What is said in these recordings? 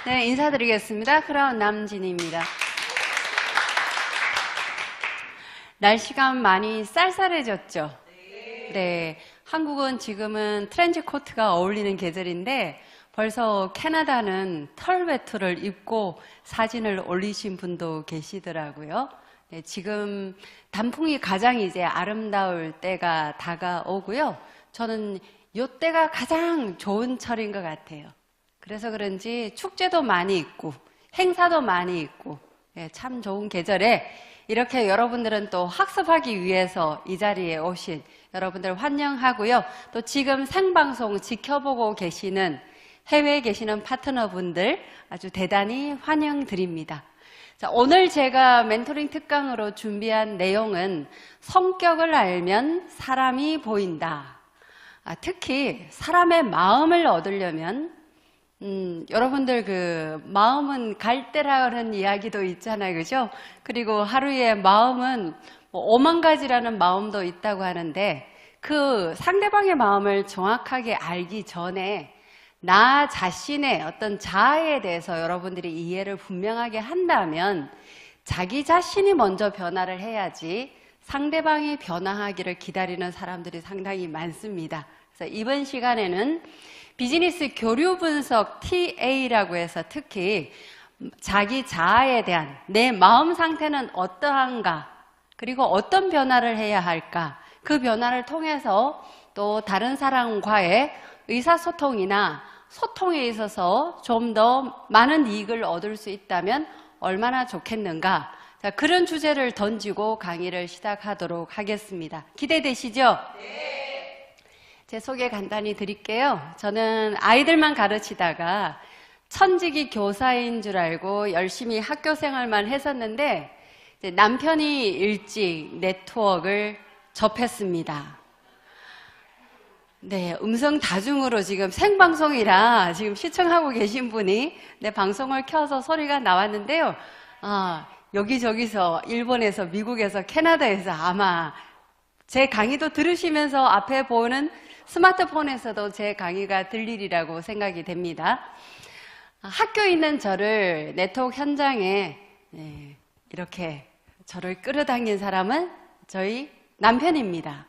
네, 인사드리겠습니다. 크라운 남진입니다. 날씨가 많이 쌀쌀해졌죠? 네, 한국은 지금은 트렌치 코트가 어울리는 계절인데 벌써 캐나다는 털 외투를 입고 사진을 올리신 분도 계시더라고요. 네, 지금 단풍이 가장 이제 아름다울 때가 다가오고요. 저는 이때가 가장 좋은 철인 것 같아요. 그래서 그런지 축제도 많이 있고 행사도 많이 있고 참 좋은 계절에 이렇게 여러분들은 또 학습하기 위해서 이 자리에 오신 여러분들 환영하고요. 또 지금 생방송 지켜보고 계시는 해외에 계시는 파트너분들 아주 대단히 환영드립니다. 자, 오늘 제가 멘토링 특강으로 준비한 내용은 성격을 알면 사람이 보인다. 특히 사람의 마음을 얻으려면 여러분들 그 마음은 갈대라는 이야기도 있잖아요, 그죠? 그리고 하루에 마음은 5만 가지라는 마음도 있다고 하는데 그 상대방의 마음을 정확하게 알기 전에 나 자신의 어떤 자아에 대해서 여러분들이 이해를 분명하게 한다면 자기 자신이 먼저 변화를 해야지 상대방이 변화하기를 기다리는 사람들이 상당히 많습니다. 그래서 이번 시간에는 비즈니스 교류 분석 TA라고 해서 특히 자기 자아에 대한 내 마음 상태는 어떠한가 그리고 어떤 변화를 해야 할까 그 변화를 통해서 또 다른 사람과의 의사소통이나 소통에 있어서 좀 더 많은 이익을 얻을 수 있다면 얼마나 좋겠는가 자, 그런 주제를 던지고 강의를 시작하도록 하겠습니다. 기대되시죠? 네. 제 소개 간단히 드릴게요. 저는 아이들만 가르치다가 천직이 교사인 줄 알고 열심히 학교 생활만 했었는데 이제 남편이 일찍 네트워크를 접했습니다. 네, 음성 다중으로 지금 생방송이라 지금 시청하고 계신 분이 내 방송을 켜서 소리가 나왔는데요. 여기저기서 일본에서 미국에서 캐나다에서 아마 제 강의도 들으시면서 앞에 보는 스마트폰에서도 제 강의가 들리리라고 생각이 됩니다. 학교에 있는 저를 네트워크 현장에 이렇게 저를 끌어당긴 사람은 저희 남편입니다.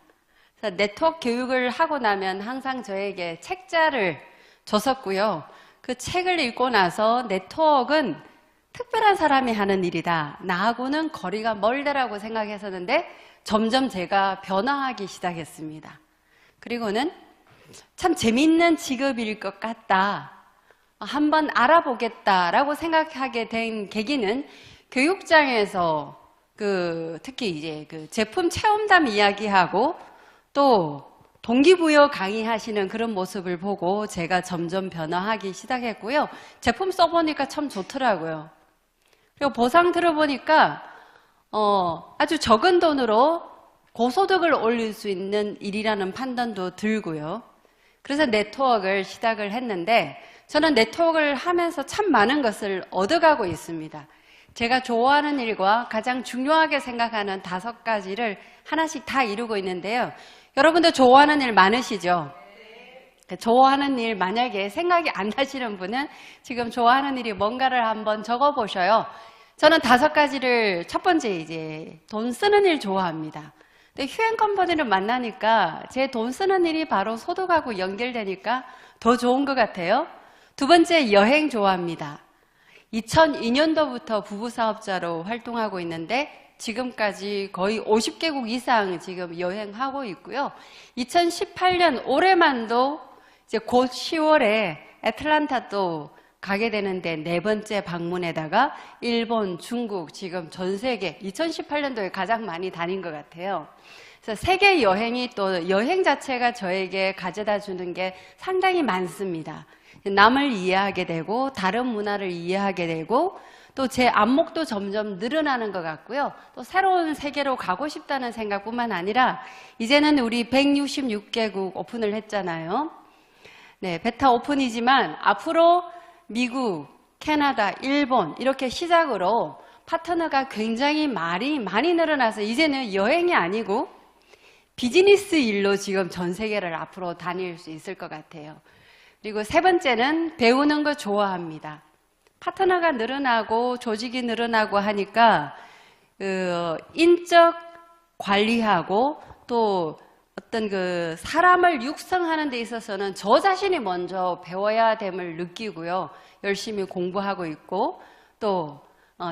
그래서 네트워크 교육을 하고 나면 항상 저에게 책자를 줬었고요. 그 책을 읽고 나서 네트워크는 특별한 사람이 하는 일이다. 나하고는 거리가 멀다라고 생각했었는데 점점 제가 변화하기 시작했습니다. 그리고는 참 재밌는 직업일 것 같다. 한번 알아보겠다라고 생각하게 된 계기는 교육장에서 특히 이제 그 제품 체험담 이야기하고 또 동기부여 강의하시는 그런 모습을 보고 제가 점점 변화하기 시작했고요. 제품 써보니까 참 좋더라고요. 그리고 보상 들어보니까 아주 적은 돈으로 고소득을 올릴 수 있는 일이라는 판단도 들고요. 그래서 네트워크를 시작을 했는데 저는 네트워크를 하면서 참 많은 것을 얻어가고 있습니다. 제가 좋아하는 일과 가장 중요하게 생각하는 5가지를 하나씩 다 이루고 있는데요. 여러분들 좋아하는 일 많으시죠? 좋아하는 일 만약에 생각이 안 나시는 분은 지금 좋아하는 일이 뭔가를 한번 적어보셔요. 저는 5가지를 첫 번째 이제 돈 쓰는 일 좋아합니다. 근데 휴행 컴퍼니를 만나니까 제 돈 쓰는 일이 바로 소득하고 연결되니까 더 좋은 것 같아요. 2번째 여행 좋아합니다. 2002년도부터 부부사업자로 활동하고 있는데 지금까지 거의 50개국 이상 지금 여행하고 있고요. 2018년 올해만도 이제 곧 10월에 애틀란타 또 가게 되는데 4번째 방문에다가 일본, 중국 지금 전 세계 2018년도에 가장 많이 다닌 것 같아요. 그래서 세계 여행이 또 여행 자체가 저에게 가져다 주는 게 상당히 많습니다. 남을 이해하게 되고 다른 문화를 이해하게 되고 또 제 안목도 점점 늘어나는 것 같고요. 또 새로운 세계로 가고 싶다는 생각뿐만 아니라 이제는 우리 166개국 오픈을 했잖아요. 네, 베타 오픈이지만 앞으로 미국, 캐나다, 일본 이렇게 시작으로 파트너가 굉장히 많이 늘어나서 이제는 여행이 아니고 비즈니스 일로 지금 전 세계를 앞으로 다닐 수 있을 것 같아요. 그리고 3번째는 배우는 거 좋아합니다. 파트너가 늘어나고 조직이 늘어나고 하니까 인적 관리하고 또 어떤 사람을 육성하는 데 있어서는 저 자신이 먼저 배워야 됨을 느끼고요. 열심히 공부하고 있고 또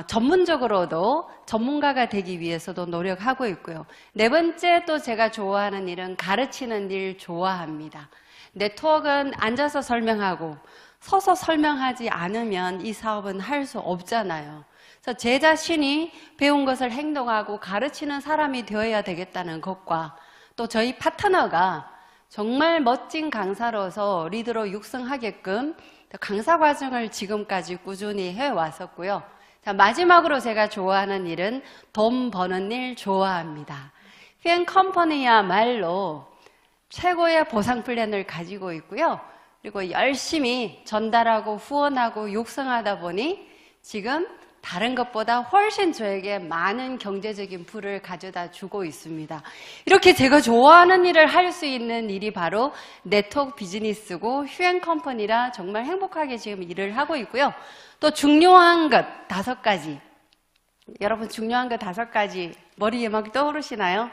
전문적으로도 전문가가 되기 위해서도 노력하고 있고요. 네 번째 또 제가 좋아하는 일은 가르치는 일 좋아합니다. 네트워크는 앉아서 설명하고 서서 설명하지 않으면 이 사업은 할 수 없잖아요. 그래서 제 자신이 배운 것을 행동하고 가르치는 사람이 되어야 되겠다는 것과 또 저희 파트너가 정말 멋진 강사로서 리더로 육성하게끔 강사 과정을 지금까지 꾸준히 해왔었고요. 자, 마지막으로 제가 좋아하는 일은 돈 버는 일 좋아합니다. 휴엔 컴퍼니야말로 최고의 보상 플랜을 가지고 있고요. 그리고 열심히 전달하고 후원하고 육성하다 보니 지금 다른 것보다 훨씬 저에게 많은 경제적인 부를 가져다 주고 있습니다. 이렇게 제가 좋아하는 일을 할 수 있는 일이 바로 네트워크 비즈니스고 휴엔 컴퍼니라 정말 행복하게 지금 일을 하고 있고요. 또 중요한 것 5가지. 여러분 중요한 것 5가지 머리에 막 떠오르시나요?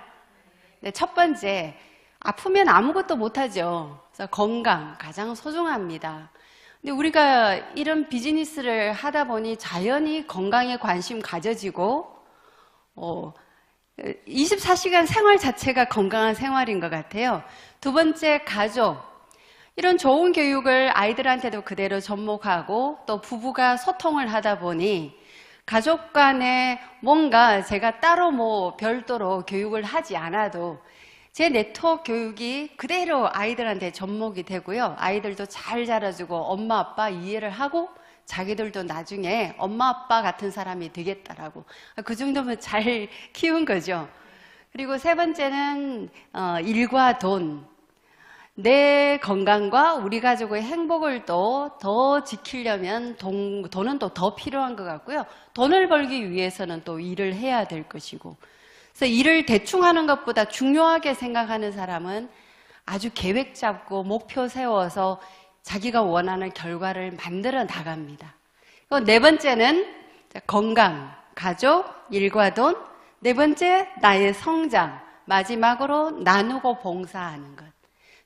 네, 첫 번째, 아프면 아무것도 못하죠. 그래서 건강 가장 소중합니다. 근데 우리가 이런 비즈니스를 하다 보니 자연히 건강에 관심 가져지고 24시간 생활 자체가 건강한 생활인 것 같아요. 두 번째, 가족. 이런 좋은 교육을 아이들한테도 그대로 접목하고 또 부부가 소통을 하다 보니 가족 간에 뭔가 제가 따로 별도로 교육을 하지 않아도 제 네트워크 교육이 그대로 아이들한테 접목이 되고요. 아이들도 잘 자라주고 엄마 아빠 이해를 하고 자기들도 나중에 엄마 아빠 같은 사람이 되겠다라고 그 정도면 잘 키운 거죠. 그리고 세 번째는 일과 돈. 내 건강과 우리 가족의 행복을 또 더 지키려면 돈은 또 더 필요한 것 같고요. 돈을 벌기 위해서는 또 일을 해야 될 것이고, 그래서 일을 대충 하는 것보다 중요하게 생각하는 사람은 아주 계획 잡고 목표 세워서 자기가 원하는 결과를 만들어 나갑니다. 네 번째는 건강, 가족, 일과 돈. 네 번째, 나의 성장. 마지막으로 나누고 봉사하는 것.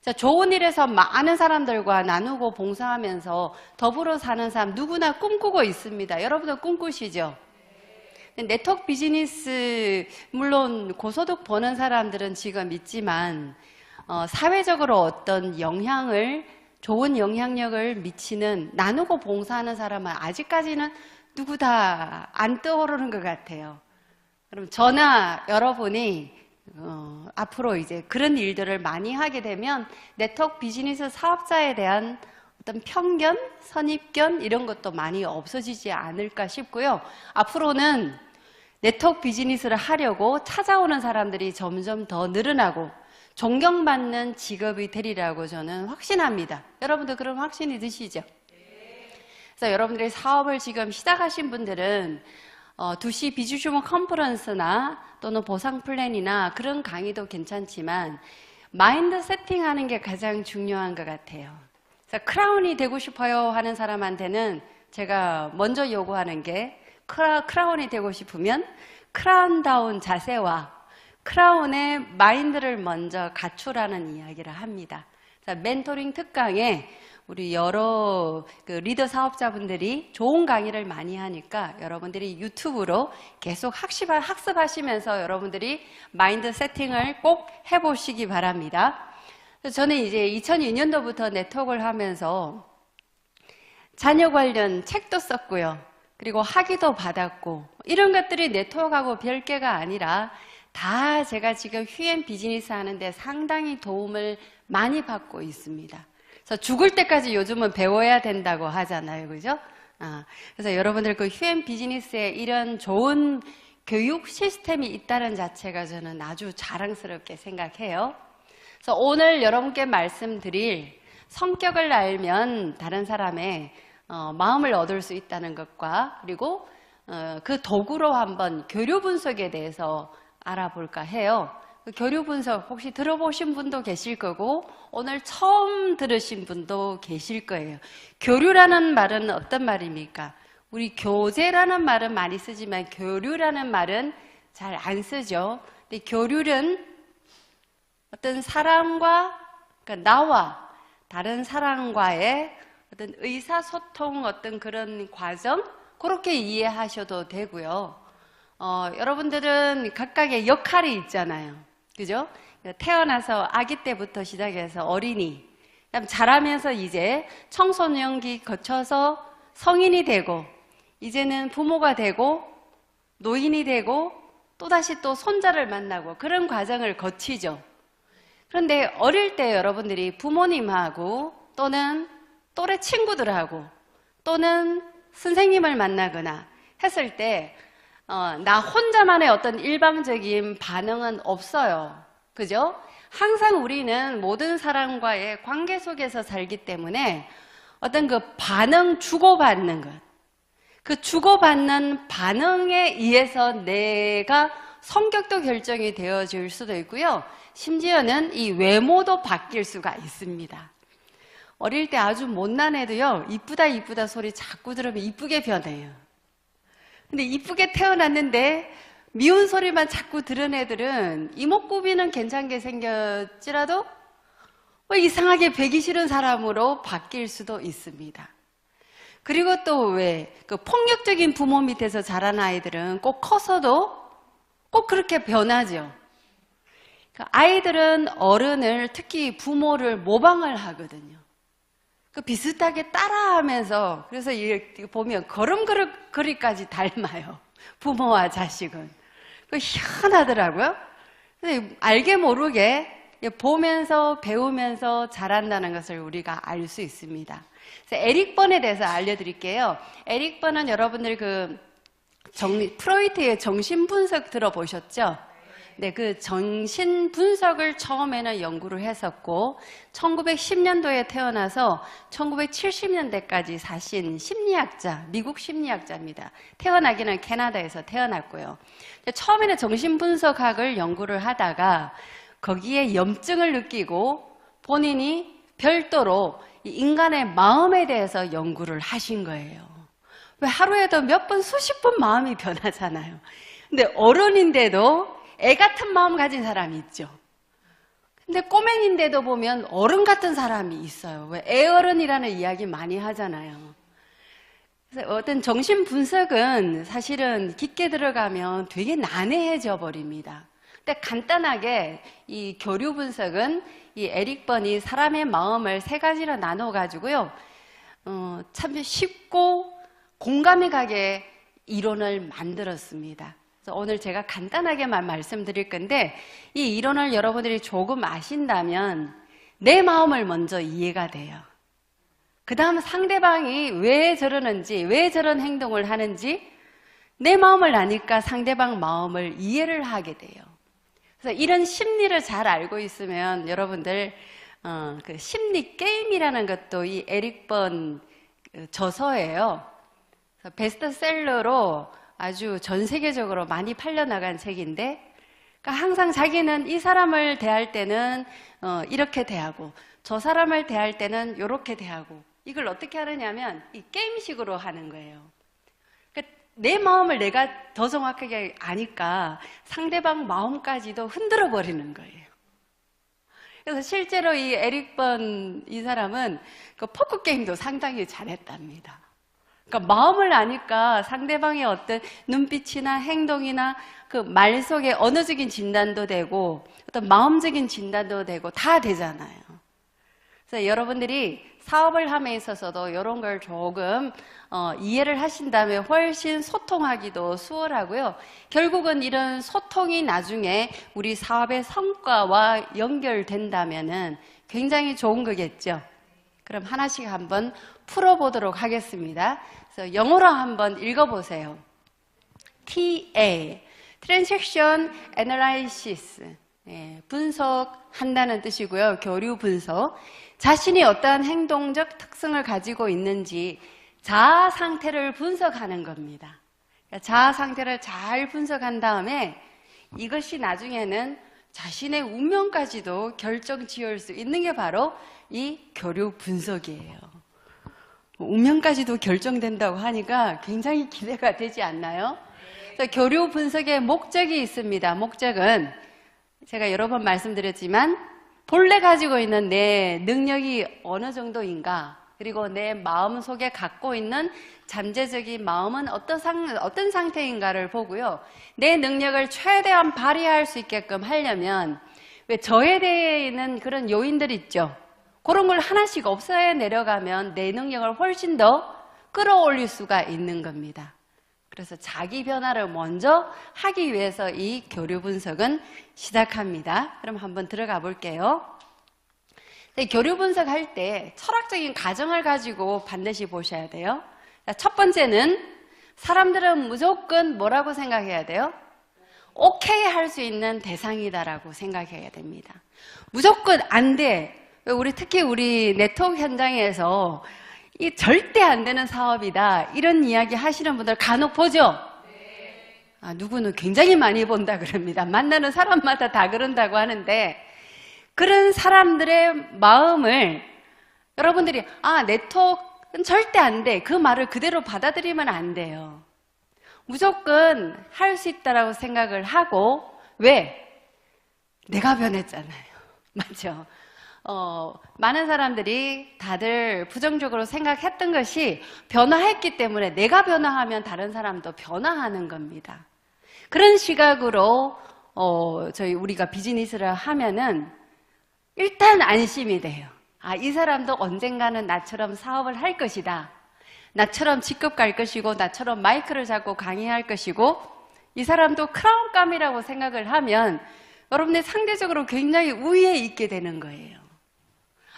자, 좋은 일에서 많은 사람들과 나누고 봉사하면서 더불어 사는 사람 누구나 꿈꾸고 있습니다. 여러분도 꿈꾸시죠? 네트워크 비즈니스 물론 고소득 버는 사람들은 지금 있지만 사회적으로 어떤 좋은 영향력을 미치는 나누고 봉사하는 사람은 아직까지는 누구 다 안 떠오르는 것 같아요. 그럼 저나 여러분이 앞으로 이제 그런 일들을 많이 하게 되면 네트워크 비즈니스 사업자에 대한 어떤 편견, 선입견 이런 것도 많이 없어지지 않을까 싶고요. 앞으로는 네트워크 비즈니스를 하려고 찾아오는 사람들이 점점 더 늘어나고 존경받는 직업이 되리라고 저는 확신합니다. 여러분도 그런 확신이 드시죠? 그래서 여러분들이 사업을 지금 시작하신 분들은 2시 비즈슈머 컨퍼런스나 또는 보상 플랜이나 그런 강의도 괜찮지만 마인드 세팅하는 게 가장 중요한 것 같아요. 그래서 크라운이 되고 싶어요 하는 사람한테는 제가 먼저 요구하는 게 크라운이 되고 싶으면 크라운다운 자세와 크라운의 마인드를 먼저 갖추라는 이야기를 합니다. 그래서 멘토링 특강에 우리 여러 리더 사업자분들이 좋은 강의를 많이 하니까 여러분들이 유튜브로 계속 학습하시면서 여러분들이 마인드 세팅을 꼭 해보시기 바랍니다. 저는 이제 2002년도부터 네트워크를 하면서 자녀 관련 책도 썼고요. 그리고 학위도 받았고 이런 것들이 네트워크하고 별개가 아니라 다 제가 지금 휴엔 비즈니스 하는데 상당히 도움을 많이 받고 있습니다. 그래서 죽을 때까지 요즘은 배워야 된다고 하잖아요. 그죠? 그래서 여러분들 그 휴엔 비즈니스에 이런 좋은 교육 시스템이 있다는 자체가 저는 아주 자랑스럽게 생각해요. 그래서 오늘 여러분께 말씀드릴 성격을 알면 다른 사람의 마음을 얻을 수 있다는 것과 그리고 그 도구로 한번 교류 분석에 대해서 알아볼까 해요. 그 교류 분석 혹시 들어보신 분도 계실 거고 오늘 처음 들으신 분도 계실 거예요. 교류라는 말은 어떤 말입니까? 우리 교제라는 말은 많이 쓰지만 교류라는 말은 잘 안 쓰죠. 근데 교류는 어떤 사람과, 그러니까 나와 다른 사람과의 어떤 의사소통, 어떤 그런 과정, 그렇게 이해하셔도 되고요. 여러분들은 각각의 역할이 있잖아요. 그죠? 태어나서 아기 때부터 시작해서 어린이, 그다음 자라면서 이제 청소년기 거쳐서 성인이 되고, 이제는 부모가 되고, 노인이 되고, 또다시 또 손자를 만나고, 그런 과정을 거치죠. 그런데 어릴 때 여러분들이 부모님하고 또는 또래 친구들하고 또는 선생님을 만나거나 했을 때 나 혼자만의 어떤 일방적인 반응은 없어요. 그죠? 항상 우리는 모든 사람과의 관계 속에서 살기 때문에 어떤 그 반응 주고받는 것, 그 주고받는 반응에 의해서 내가 성격도 결정이 되어질 수도 있고요. 심지어는 이 외모도 바뀔 수가 있습니다. 어릴 때 아주 못난 애도요, 이쁘다 이쁘다 소리 자꾸 들으면 이쁘게 변해요. 근데 이쁘게 태어났는데 미운 소리만 자꾸 들은 애들은 이목구비는 괜찮게 생겼지라도 이상하게 배기 싫은 사람으로 바뀔 수도 있습니다. 그리고 또 왜 그 폭력적인 부모 밑에서 자란 아이들은 꼭 커서도 꼭 그렇게 변하죠. 아이들은 어른을, 특히 부모를 모방을 하거든요. 그 비슷하게 따라하면서, 그래서 이렇게 보면 걸음걸이까지 닮아요. 부모와 자식은. 그 희한하더라고요. 근데 알게 모르게 보면서 배우면서 자란다는 것을 우리가 알 수 있습니다. 그래서 에릭 번에 대해서 알려드릴게요. 에릭 번은 여러분들 프로이트의 정신분석 들어보셨죠? 네, 그 정신분석을 처음에는 연구를 했었고 1910년도에 태어나서 1970년대까지 사신 심리학자, 미국 심리학자입니다. 태어나기는 캐나다에서 태어났고요. 처음에는 정신분석학을 연구를 하다가 거기에 염증을 느끼고 본인이 별도로 인간의 마음에 대해서 연구를 하신 거예요. 왜 하루에도 몇 번, 수십 번 마음이 변하잖아요. 근데 어른인데도 애 같은 마음 가진 사람이 있죠. 근데 꼬맹인데도 보면 어른 같은 사람이 있어요. 왜 애어른이라는 이야기 많이 하잖아요. 그래서 어떤 정신 분석은 사실은 깊게 들어가면 되게 난해해져 버립니다. 근데 간단하게 이 교류 분석은 이 에릭 번이 사람의 마음을 세 가지로 나눠 가지고요. 참 쉽고 공감이 가게 이론을 만들었습니다. 그래서 오늘 제가 간단하게만 말씀드릴 건데 이 이론을 여러분들이 조금 아신다면 내 마음을 먼저 이해가 돼요. 그 다음 상대방이 왜 저러는지, 왜 저런 행동을 하는지 내 마음을 아니까 상대방 마음을 이해를 하게 돼요. 그래서 이런 심리를 잘 알고 있으면 여러분들 그 심리 게임이라는 것도 이 에릭 번 저서예요. 그래서 베스트셀러로 아주 전 세계적으로 많이 팔려나간 책인데, 그러니까 항상 자기는 이 사람을 대할 때는 이렇게 대하고 저 사람을 대할 때는 이렇게 대하고, 이걸 어떻게 하느냐면 이 게임식으로 하는 거예요. 그러니까 내 마음을 내가 더 정확하게 아니까 상대방 마음까지도 흔들어 버리는 거예요. 그래서 실제로 이 에릭 번 이 사람은 그 포커 게임도 상당히 잘했답니다. 그러니까 마음을 아니까 상대방의 어떤 눈빛이나 행동이나 그 말 속에 언어적인 진단도 되고 어떤 마음적인 진단도 되고 다 되잖아요. 그래서 여러분들이 사업을 함에 있어서도 이런 걸 조금 이해를 하신다면 훨씬 소통하기도 수월하고요. 결국은 이런 소통이 나중에 우리 사업의 성과와 연결된다면은 굉장히 좋은 거겠죠. 그럼 하나씩 한번 풀어보도록 하겠습니다. 그래서 영어로 한번 읽어보세요. TA, Transaction Analysis, 분석한다는 뜻이고요. 교류 분석. 자신이 어떠한 행동적 특성을 가지고 있는지 자아 상태를 분석하는 겁니다. 그러니까 자아 상태를 잘 분석한 다음에 이것이 나중에는 자신의 운명까지도 결정 지을 수 있는 게 바로 이 교류 분석이에요. 운명까지도 결정된다고 하니까 굉장히 기대가 되지 않나요? 그래서 교류 분석의 목적이 있습니다. 목적은 제가 여러 번 말씀드렸지만 본래 가지고 있는 내 능력이 어느 정도인가, 그리고 내 마음 속에 갖고 있는 잠재적인 마음은 어떤 상태인가를 보고요. 내 능력을 최대한 발휘할 수 있게끔 하려면 왜 저에 대해 있는 그런 요인들이 있죠. 그런 걸 하나씩 없애 내려가면 내 능력을 훨씬 더 끌어올릴 수가 있는 겁니다. 그래서 자기 변화를 먼저 하기 위해서 이 교류 분석은 시작합니다. 그럼 한번 들어가 볼게요. 교류 분석할 때 철학적인 가정을 가지고 반드시 보셔야 돼요. 첫 번째는 사람들은 무조건 뭐라고 생각해야 돼요? 오케이 할 수 있는 대상이다라고 생각해야 됩니다. 무조건 안 돼. 특히 우리 네트워크 현장에서 이 절대 안 되는 사업이다 이런 이야기 하시는 분들 간혹 보죠? 누구는 굉장히 많이 본다 그럽니다. 만나는 사람마다 다 그런다고 하는데, 그런 사람들의 마음을 여러분들이 네트워크는 절대 안 돼, 그 말을 그대로 받아들이면 안 돼요. 무조건 할 수 있다라고 생각을 하고, 왜? 내가 변했잖아요. 맞죠? 많은 사람들이 다들 부정적으로 생각했던 것이 변화했기 때문에 내가 변화하면 다른 사람도 변화하는 겁니다. 그런 시각으로 우리가 비즈니스를 하면은 일단 안심이 돼요. 이 사람도 언젠가는 나처럼 사업을 할 것이다. 나처럼 직급 갈 것이고, 나처럼 마이크를 잡고 강의할 것이고, 이 사람도 크라운감이라고 생각을 하면 여러분들 상대적으로 굉장히 우위에 있게 되는 거예요.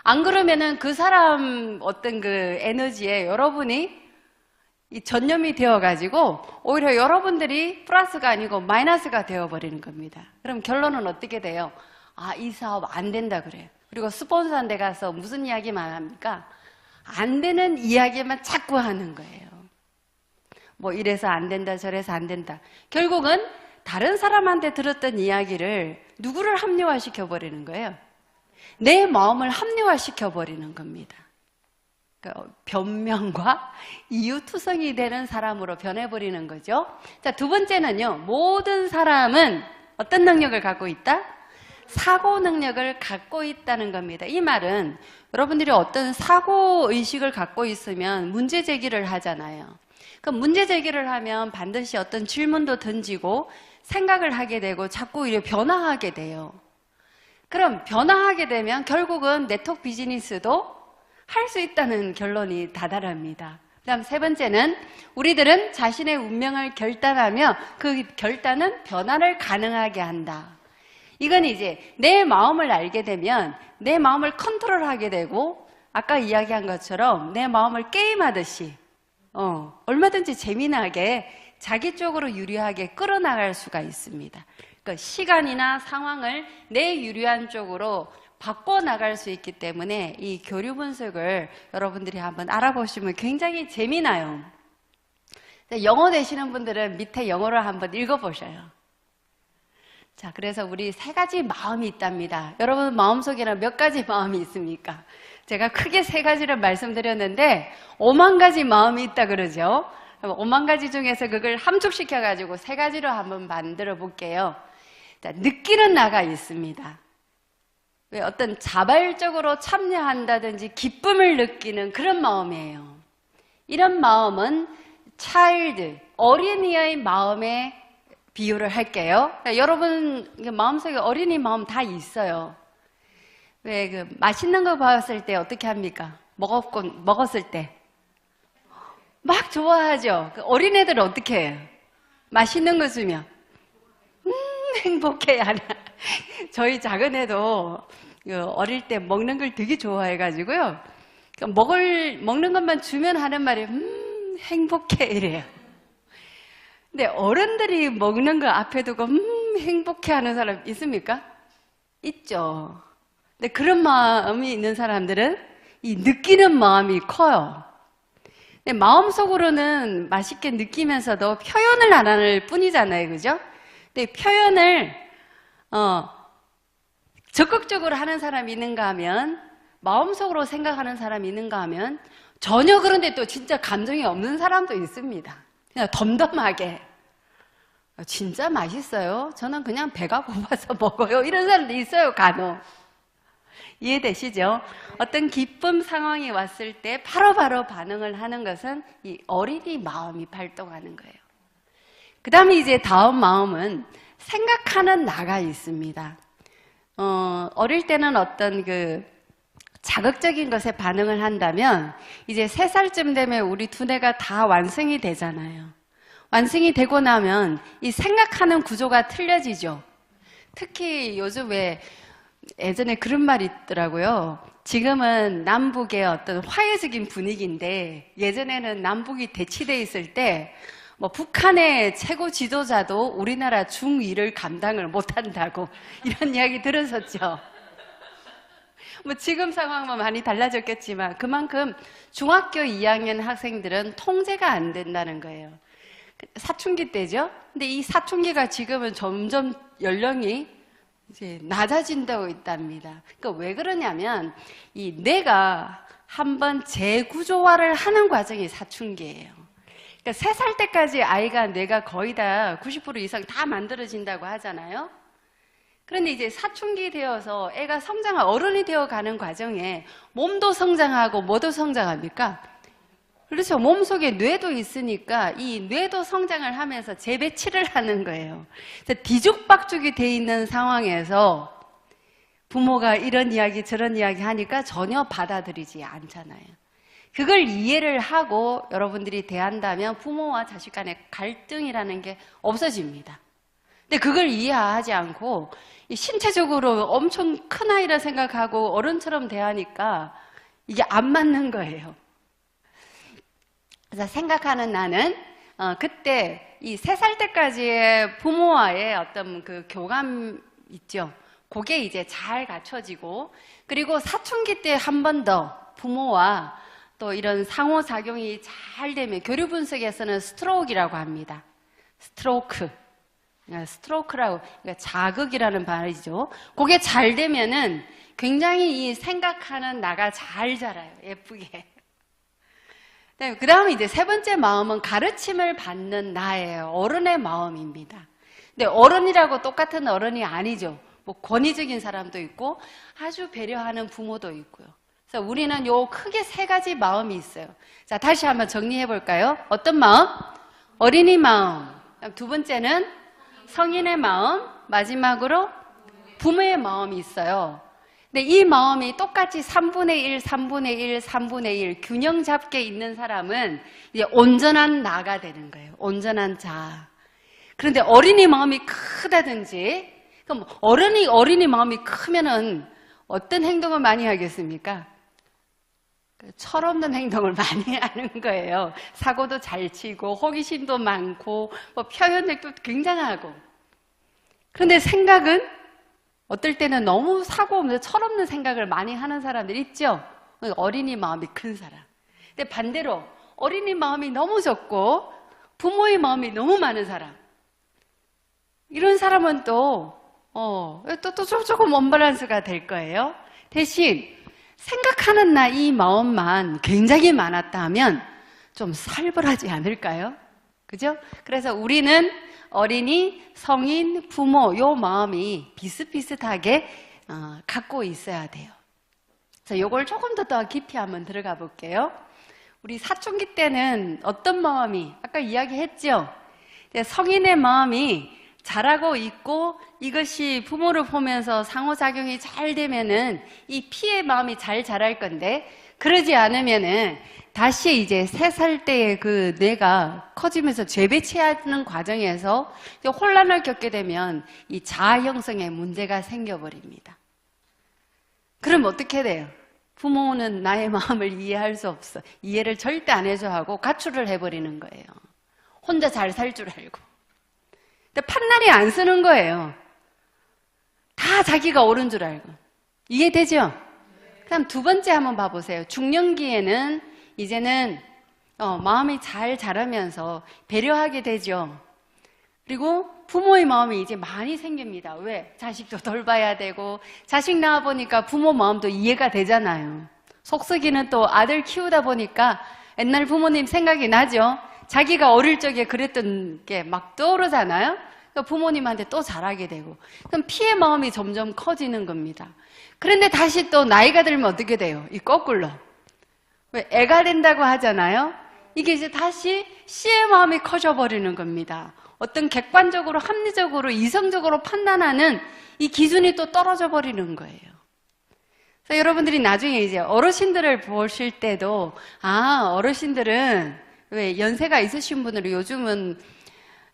안 그러면은 그 사람 어떤 그 에너지에 여러분이 이 전념이 되어가지고 오히려 여러분들이 플러스가 아니고 마이너스가 되어버리는 겁니다. 그럼 결론은 어떻게 돼요? 이 사업 안 된다 그래요. 그리고 스폰서한테 가서 무슨 이야기만 합니까? 안 되는 이야기만 자꾸 하는 거예요. 뭐 이래서 안 된다, 저래서 안 된다. 결국은 다른 사람한테 들었던 이야기를 누구를 합리화시켜버리는 거예요? 내 마음을 합리화시켜버리는 겁니다. 그러니까 변명과 이유투성이 되는 사람으로 변해버리는 거죠. 자, 두 번째는요. 모든 사람은 어떤 능력을 갖고 있다? 사고 능력을 갖고 있다는 겁니다. 이 말은 여러분들이 어떤 사고의식을 갖고 있으면 문제 제기를 하잖아요. 그럼 문제 제기를 하면 반드시 어떤 질문도 던지고 생각을 하게 되고 자꾸 이렇게 변화하게 돼요. 그럼 변화하게 되면 결국은 네트워크 비즈니스도 할 수 있다는 결론이 다다릅니다. 그 다음 세 번째는 우리들은 자신의 운명을 결단하며 그 결단은 변화를 가능하게 한다. 이건 이제 내 마음을 알게 되면 내 마음을 컨트롤하게 되고, 아까 이야기한 것처럼 내 마음을 게임하듯이 얼마든지 재미나게 자기 쪽으로 유리하게 끌어나갈 수가 있습니다. 그러니까 시간이나 상황을 내 유리한 쪽으로 바꿔나갈 수 있기 때문에 이 교류 분석을 여러분들이 한번 알아보시면 굉장히 재미나요. 영어 되시는 분들은 밑에 영어를 한번 읽어보셔요. 자, 그래서 우리 세 가지 마음이 있답니다. 여러분 마음속에는 몇 가지 마음이 있습니까? 제가 크게 세 가지를 말씀드렸는데 5만 가지 마음이 있다 그러죠. 5만 가지 중에서 그걸 함축시켜가지고 세 가지로 한번 만들어 볼게요. 자, 느끼는 나가 있습니다. 왜 어떤 자발적으로 참여한다든지 기쁨을 느끼는 그런 마음이에요. 이런 마음은 차일드, 어린이의 마음에 비유를 할게요. 그러니까 여러분 마음속에 어린이 마음 다 있어요. 왜 그 맛있는 거 봤을 때 어떻게 합니까? 먹었을 때 막 좋아하죠. 그 어린애들은 어떻게 해요? 맛있는 거 주면 행복해 하나. 저희 작은 애도 어릴 때 먹는 걸 되게 좋아해가지고요. 먹는 것만 주면 하는 말이 행복해 이래요. 근데 어른들이 먹는 거 앞에 두고 행복해 하는 사람 있습니까? 있죠. 근데 그런 마음이 있는 사람들은 이 느끼는 마음이 커요. 근데 마음속으로는 맛있게 느끼면서도 표현을 안 하는 뿐이잖아요. 그죠? 근데 표현을 적극적으로 하는 사람이 있는가 하면, 마음속으로 생각하는 사람이 있는가 하면 전혀 그런데 또 진짜 감정이 없는 사람도 있습니다. 그냥 덤덤하게. 진짜 맛있어요? 저는 그냥 배가 고파서 먹어요. 이런 사람도 있어요, 간혹. 이해되시죠? 어떤 기쁨 상황이 왔을 때 바로바로 반응을 하는 것은 이 어린이 마음이 발동하는 거예요. 그 다음에 이제 다음 마음은 생각하는 나가 있습니다. 어릴 때는 어떤 그 자극적인 것에 반응을 한다면 이제 3살쯤 되면 우리 두뇌가 다 완성이 되잖아요. 완성이 되고 나면 이 생각하는 구조가 틀려지죠. 특히 요즘 왜 예전에 그런 말이 있더라고요. 지금은 남북의 어떤 화해적인 분위기인데 예전에는 남북이 대치돼 있을 때 뭐 북한의 최고 지도자도 우리나라 중2를 감당을 못한다고 이런 이야기 들었었죠. 뭐 지금 상황은 많이 달라졌겠지만 그만큼 중학교 2학년 학생들은 통제가 안 된다는 거예요. 사춘기 때죠. 근데 이 사춘기가 지금은 점점 연령이 이제 낮아진다고 있답니다. 그러니까 왜 그러냐면 이 뇌가 한번 재구조화를 하는 과정이 사춘기예요. 그러니까 3살 때까지 아이가 뇌가 거의 다 90% 이상 다 만들어진다고 하잖아요. 그런데 이제 사춘기 되어서 애가 어른이 되어가는 과정에 몸도 성장하고 뭐도 성장합니까? 그렇죠. 몸속에 뇌도 있으니까 이 뇌도 성장을 하면서 재배치를 하는 거예요. 그래서 뒤죽박죽이 돼 있는 상황에서 부모가 이런 이야기 저런 이야기 하니까 전혀 받아들이지 않잖아요. 그걸 이해를 하고 여러분들이 대한다면 부모와 자식 간의 갈등이라는 게 없어집니다. 근데 그걸 이해하지 않고 신체적으로 엄청 큰 아이라 생각하고 어른처럼 대하니까 이게 안 맞는 거예요. 그래서 생각하는 나는 그때 이 3살 때까지의 부모와의 어떤 그 교감 있죠. 그게 이제 잘 갖춰지고 그리고 사춘기 때 한 번 더 부모와 또 이런 상호작용이 잘 되면 교류 분석에서는 스트로크라고 합니다. 스트로크라고 그러니까 자극이라는 말이죠. 그게 잘 되면은 굉장히 이 생각하는 나가 잘 자라요. 예쁘게. 그 다음에 이제 3번째 마음은 가르침을 받는 나예요. 어른의 마음입니다. 근데 어른이라고 똑같은 어른이 아니죠. 뭐 권위적인 사람도 있고 아주 배려하는 부모도 있고요. 그래서 우리는 요 크게 3가지 마음이 있어요. 자, 다시 한번 정리해 볼까요? 어떤 마음? 어린이 마음. 두 번째는 성인의 마음. 마지막으로 부모의 마음이 있어요. 근데 이 마음이 똑같이 3분의 1, 3분의 1, 3분의 1 균형 잡게 있는 사람은 이제 온전한 나가 되는 거예요. 온전한 자. 그런데 어린이 마음이 크다든지, 그럼 어린이 마음이 크면은 어떤 행동을 많이 하겠습니까? 철없는 행동을 많이 하는 거예요. 사고도 잘 치고 호기심도 많고 뭐 표현력도 굉장하고. 그런데 생각은 어떨 때는 너무 사고 없는 철없는 생각을 많이 하는 사람들 있죠. 어린이 마음이 큰 사람. 근데 반대로 어린이 마음이 너무 적고 부모의 마음이 너무 많은 사람. 이런 사람은 또 조금 언밸런스가 될 거예요. 대신 생각하는 나 이 마음만 굉장히 많았다 하면 좀 살벌하지 않을까요? 그죠? 그래서 우리는 어린이, 성인, 부모 요 마음이 비슷비슷하게 갖고 있어야 돼요. 그래서 요걸 조금 더 깊이 한번 들어가 볼게요. 우리 사춘기 때는 어떤 마음이 아까 이야기했죠? 성인의 마음이 잘하고 있고 이것이 부모를 보면서 상호작용이 잘 되면은 이 피의 마음이 잘 자랄 건데 그러지 않으면은 다시 이제 3살 때의 그 뇌가 커지면서 재배치하는 과정에서 혼란을 겪게 되면 이 자아 형성에 문제가 생겨버립니다. 그럼 어떻게 돼요? 부모는 나의 마음을 이해할 수 없어. 이해를 절대 안 해줘 하고 가출을 해버리는 거예요. 혼자 잘 살 줄 알고. 근데 판단이 안 쓰는 거예요. 다 자기가 옳은 줄 알고. 이해되죠? 그다음 2번째 한번 봐보세요. 중년기에는 이제는 마음이 잘 자라면서 배려하게 되죠. 그리고 부모의 마음이 이제 많이 생깁니다. 왜? 자식도 돌봐야 되고 자식 낳아보니까 부모 마음도 이해가 되잖아요. 속썩이는 또 아들 키우다 보니까 옛날 부모님 생각이 나죠. 자기가 어릴 적에 그랬던 게 막 떠오르잖아요. 그러니까 부모님한테 또 잘하게 되고, 그럼 피해 마음이 점점 커지는 겁니다. 그런데 다시 또 나이가 들면 어떻게 돼요? 이 거꾸로. 왜 애가 된다고 하잖아요. 이게 이제 다시 씨의 마음이 커져버리는 겁니다. 어떤 객관적으로, 합리적으로, 이성적으로 판단하는 이 기준이 또 떨어져 버리는 거예요. 그래서 여러분들이 나중에 이제 어르신들을 보실 때도, 어르신들은 왜 연세가 있으신 분들은 요즘은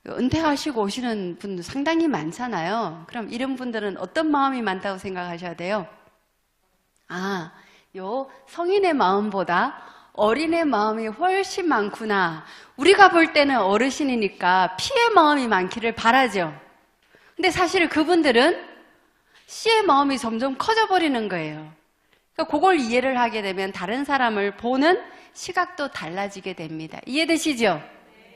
은퇴하시고 오시는 분도 상당히 많잖아요. 그럼 이런 분들은 어떤 마음이 많다고 생각하셔야 돼요? 요 성인의 마음보다 어린의 마음이 훨씬 많구나. 우리가 볼 때는 어르신이니까 피의 마음이 많기를 바라죠. 근데 사실 그분들은 씨의 마음이 점점 커져버리는 거예요. 그러니까 그걸 이해를 하게 되면 다른 사람을 보는 시각도 달라지게 됩니다. 이해되시죠?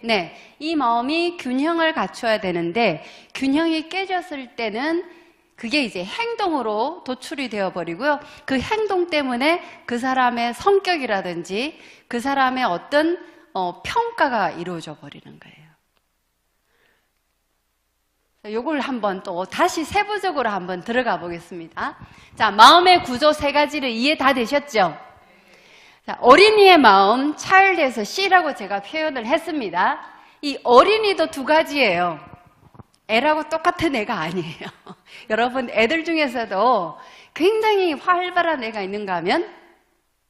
네. 이 마음이 균형을 갖춰야 되는데, 균형이 깨졌을 때는 그게 이제 행동으로 도출이 되어버리고요. 그 행동 때문에 그 사람의 성격이라든지 그 사람의 어떤 평가가 이루어져 버리는 거예요. 요걸 한번 또 다시 세부적으로 한번 들어가 보겠습니다. 자, 마음의 구조 세 가지를 이해 다 되셨죠? 자, 어린이의 마음, child에서 C라고 제가 표현을 했습니다. 이 어린이도 두 가지예요. 애라고 똑같은 애가 아니에요. 여러분, 애들 중에서도 굉장히 활발한 애가 있는가 하면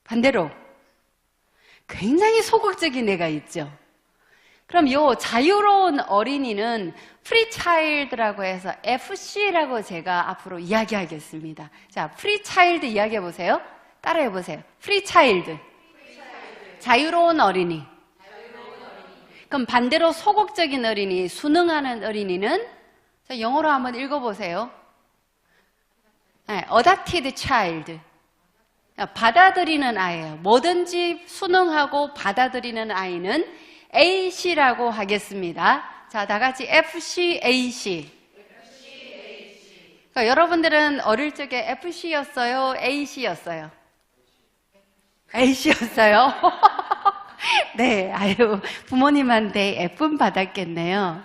반대로 굉장히 소극적인 애가 있죠. 그럼 요 자유로운 어린이는 프리 차일드라고 해서 FC라고 제가 앞으로 이야기하겠습니다. 자, 프리 차일드 이야기해 보세요. 따라해 보세요. 프리 차일드. 자유로운 어린이. 그럼 반대로 소극적인 어린이, 순응하는 어린이는 자, 영어로 한번 읽어보세요. Adopted child. 받아들이는 아이예요. 뭐든지 순응하고 받아들이는 아이는 AC라고 하겠습니다. 자, 다 같이 FC, AC. 그러니까 여러분들은 어릴 적에 FC였어요? AC였어요? AC였어요? 네, 아유, 부모님한테 F는 받았겠네요.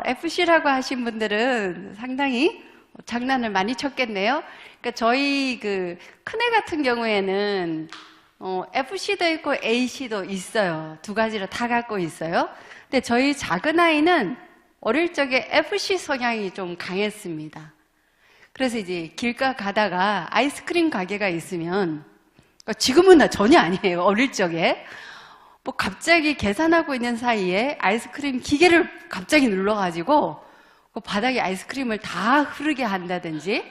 FC라고 하신 분들은 상당히 장난을 많이 쳤겠네요. 그러니까 저희 큰애 같은 경우에는 FC도 있고 AC도 있어요. 두 가지를 다 갖고 있어요. 근데 저희 작은 아이는 어릴 적에 FC 성향이 좀 강했습니다. 그래서 이제 길가 가다가 아이스크림 가게가 있으면, 지금은 전혀 아니에요. 어릴 적에. 뭐 갑자기 계산하고 있는 사이에 아이스크림 기계를 갑자기 눌러가지고 그 바닥에 아이스크림을 다 흐르게 한다든지,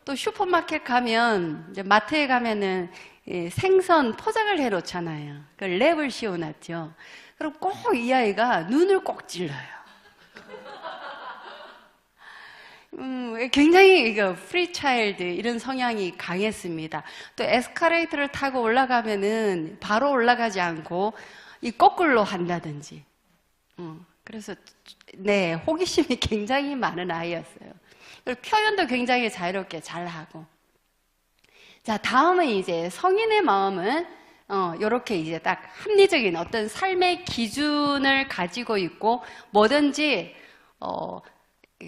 또 슈퍼마켓 가면, 이제 마트에 가면은 생선 포장을 해 놓잖아요. 그 랩을 씌워놨죠. 그럼 꼭 이 아이가 눈을 꼭 찔러요. 굉장히 프리 차일드 이런 성향이 강했습니다. 또 에스컬레이터를 타고 올라가면은 바로 올라가지 않고 이 거꾸로 한다든지. 그래서 네, 호기심이 굉장히 많은 아이였어요. 그리고 표현도 굉장히 자유롭게 잘하고. 자, 다음은 이제 성인의 마음은 요렇게 이제 딱 합리적인 어떤 삶의 기준을 가지고 있고 뭐든지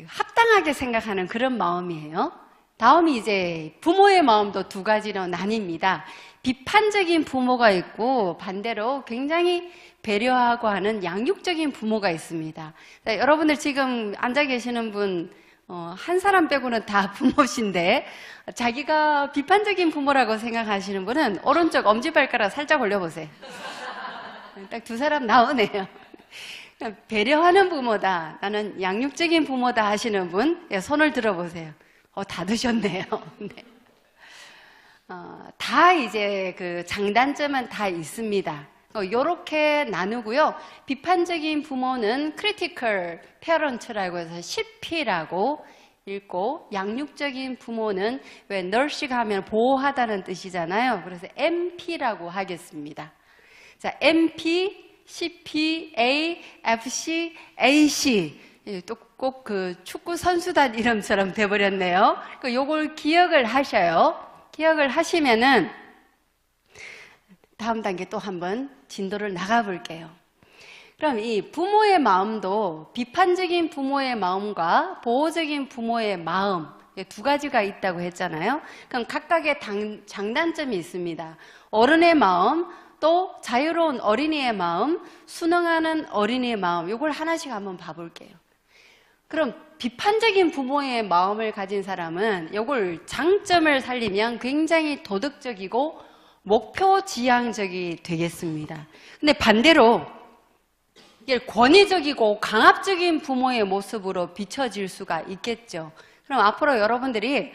합당하게 생각하는 그런 마음이에요. 다음이 이제 부모의 마음도 두 가지로 나뉩니다. 비판적인 부모가 있고 반대로 굉장히 배려하고 하는 양육적인 부모가 있습니다. 자, 여러분들 지금 앉아 계시는 분 한 사람 빼고는 다 부모신데, 자기가 비판적인 부모라고 생각하시는 분은 오른쪽 엄지발가락 살짝 올려보세요. 딱 두 사람 나오네요. 배려하는 부모다, 나는 양육적인 부모다 하시는 분, 손을 들어보세요. 다 드셨네요. 네. 다 이제 장단점은 다 있습니다. 요렇게 나누고요. 비판적인 부모는 critical parent라고 해서 CP라고 읽고, 양육적인 부모는 왜 nurse가 하면 보호하다는 뜻이잖아요. 그래서 MP라고 하겠습니다. 자, MP, CP, A, FC, AC. 또 꼭 축구 선수단 이름처럼 돼버렸네요. 요걸 기억을 하셔요. 기억을 하시면은 다음 단계 또 한번 진도를 나가 볼게요. 그럼 이 부모의 마음도 비판적인 부모의 마음과 보호적인 부모의 마음 두 가지가 있다고 했잖아요. 그럼 각각의 장단점이 있습니다. 어른의 마음, 또 자유로운 어린이의 마음, 순응하는 어린이의 마음, 이걸 하나씩 한번 봐볼게요. 그럼 비판적인 부모의 마음을 가진 사람은 이걸 장점을 살리면 굉장히 도덕적이고 목표 지향적이 되겠습니다. 근데 반대로 이게 권위적이고 강압적인 부모의 모습으로 비춰질 수가 있겠죠. 그럼 앞으로 여러분들이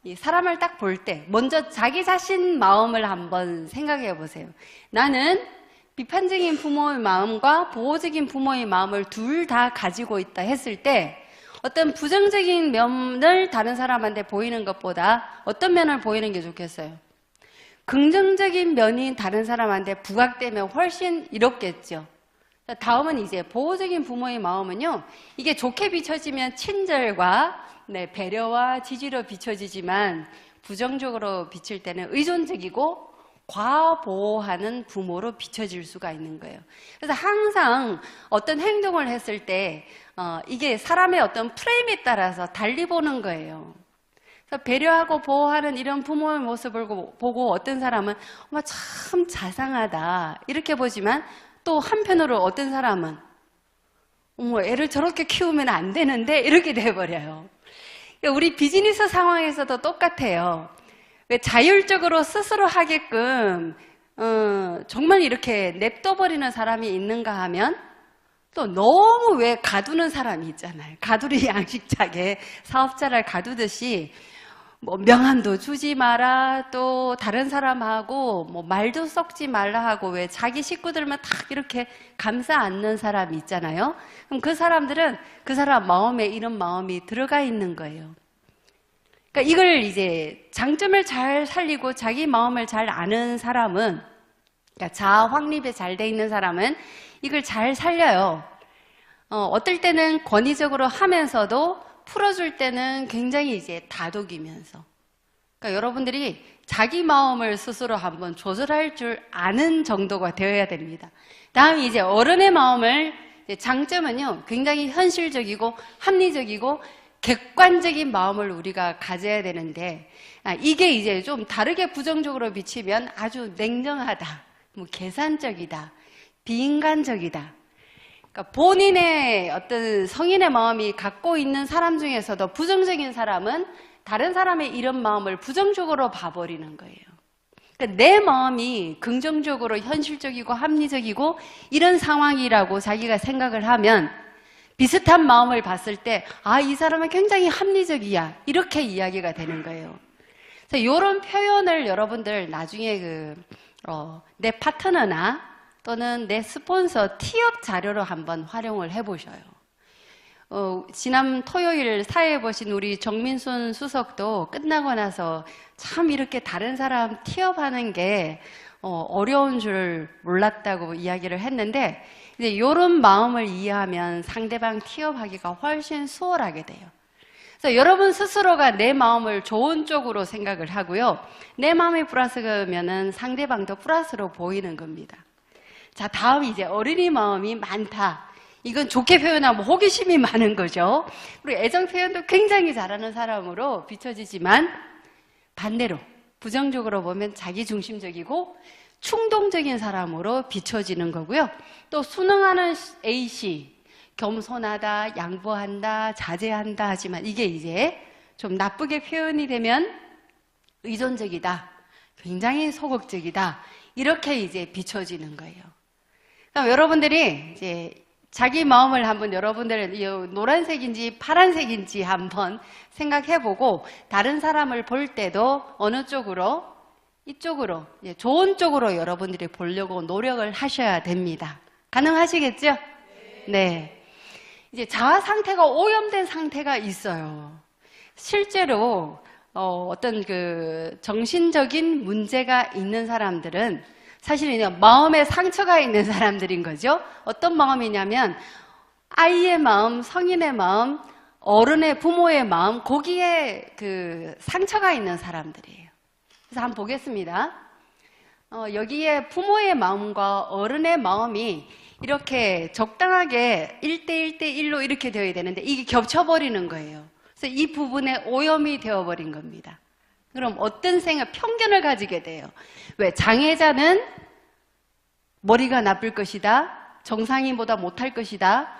이 사람을 딱 볼 때 먼저 자기 자신 마음을 한번 생각해 보세요. 나는 비판적인 부모의 마음과 보호적인 부모의 마음을 둘 다 가지고 있다 했을 때 어떤 부정적인 면을 다른 사람한테 보이는 것보다 어떤 면을 보이는 게 좋겠어요? 긍정적인 면이 다른 사람한테 부각되면 훨씬 이롭겠죠. 다음은 이제 보호적인 부모의 마음은요, 이게 좋게 비춰지면 친절과 배려와 지지로 비춰지지만 부정적으로 비칠 때는 의존적이고 과보호하는 부모로 비춰질 수가 있는 거예요. 그래서 항상 어떤 행동을 했을 때 이게 사람의 어떤 프레임에 따라서 달리 보는 거예요. 그래서 배려하고 보호하는 이런 부모의 모습을 보고 어떤 사람은 참 자상하다 이렇게 보지만 또 한편으로 어떤 사람은 애를 저렇게 키우면 안 되는데 이렇게 돼버려요. 우리 비즈니스 상황에서도 똑같아요. 왜 자율적으로 스스로 하게끔 정말 이렇게 냅둬버리는 사람이 있는가 하면 또 너무 왜 가두는 사람이 있잖아요. 가두리 양식장에 사업자를 가두듯이 뭐 명함도 주지 마라, 또 다른 사람하고 뭐 말도 섞지 말라 하고 왜 자기 식구들만 딱 이렇게 감싸 안는 사람이 있잖아요. 그럼 그 사람들은 그 사람 마음에 이런 마음이 들어가 있는 거예요. 그러니까 이걸 이제 장점을 잘 살리고 자기 마음을 잘 아는 사람은, 그러니까 자아 확립에 잘 돼 있는 사람은 이걸 잘 살려요. 어떨 때는 권위적으로 하면서도 풀어줄 때는 굉장히 이제 다독이면서. 그러니까 여러분들이 자기 마음을 스스로 한번 조절할 줄 아는 정도가 되어야 됩니다. 다음 이제 어른의 마음을, 장점은요, 굉장히 현실적이고 합리적이고 객관적인 마음을 우리가 가져야 되는데, 이게 이제 좀 다르게 부정적으로 비치면 아주 냉정하다, 뭐 계산적이다, 비인간적이다. 그러니까 본인의 어떤 성인의 마음이 갖고 있는 사람 중에서도 부정적인 사람은 다른 사람의 이런 마음을 부정적으로 봐버리는 거예요. 그러니까 내 마음이 긍정적으로 현실적이고 합리적이고 이런 상황이라고 자기가 생각을 하면 비슷한 마음을 봤을 때 이 사람은 굉장히 합리적이야, 이렇게 이야기가 되는 거예요. 그래서 이런 표현을 여러분들 나중에 내 파트너나 또는 내 스폰서 티업 자료로 한번 활용을 해보셔요. 지난 토요일 사회에 보신 우리 정민순 수석도 끝나고 나서 참 이렇게 다른 사람 티업하는 게 어려운 줄 몰랐다고 이야기를 했는데, 이제 이런 마음을 이해하면 상대방 티업하기가 훨씬 수월하게 돼요. 그래서 여러분 스스로가 내 마음을 좋은 쪽으로 생각을 하고요, 내 마음이 플러스면은 상대방도 플러스로 보이는 겁니다. 자, 다음 이제 어린이 마음이 많다. 이건 좋게 표현하면 호기심이 많은 거죠. 그리고 애정 표현도 굉장히 잘하는 사람으로 비춰지지만 반대로 부정적으로 보면 자기중심적이고 충동적인 사람으로 비춰지는 거고요. 또 순응하는 A씨, 겸손하다, 양보한다, 자제한다 하지만 이게 이제 좀 나쁘게 표현이 되면 의존적이다, 굉장히 소극적이다, 이렇게 이제 비춰지는 거예요. 그럼 여러분들이 이제 자기 마음을 한번 여러분들 노란색인지 파란색인지 한번 생각해보고 다른 사람을 볼 때도 어느 쪽으로, 이쪽으로, 좋은 쪽으로 여러분들이 보려고 노력을 하셔야 됩니다. 가능하시겠죠? 네. 이제 자아 상태가 오염된 상태가 있어요. 실제로 어떤 정신적인 문제가 있는 사람들은 사실은 마음에 상처가 있는 사람들인 거죠. 어떤 마음이냐면 아이의 마음, 성인의 마음, 어른의 부모의 마음, 거기에 상처가 있는 사람들이에요. 그래서 한번 보겠습니다. 여기에 부모의 마음과 어른의 마음이 이렇게 적당하게 1대1대1로 이렇게 되어야 되는데 이게 겹쳐버리는 거예요. 그래서 이 부분에 오염이 되어버린 겁니다. 그럼 어떤 편견을 가지게 돼요. 왜? 장애자는 머리가 나쁠 것이다. 정상인보다 못할 것이다.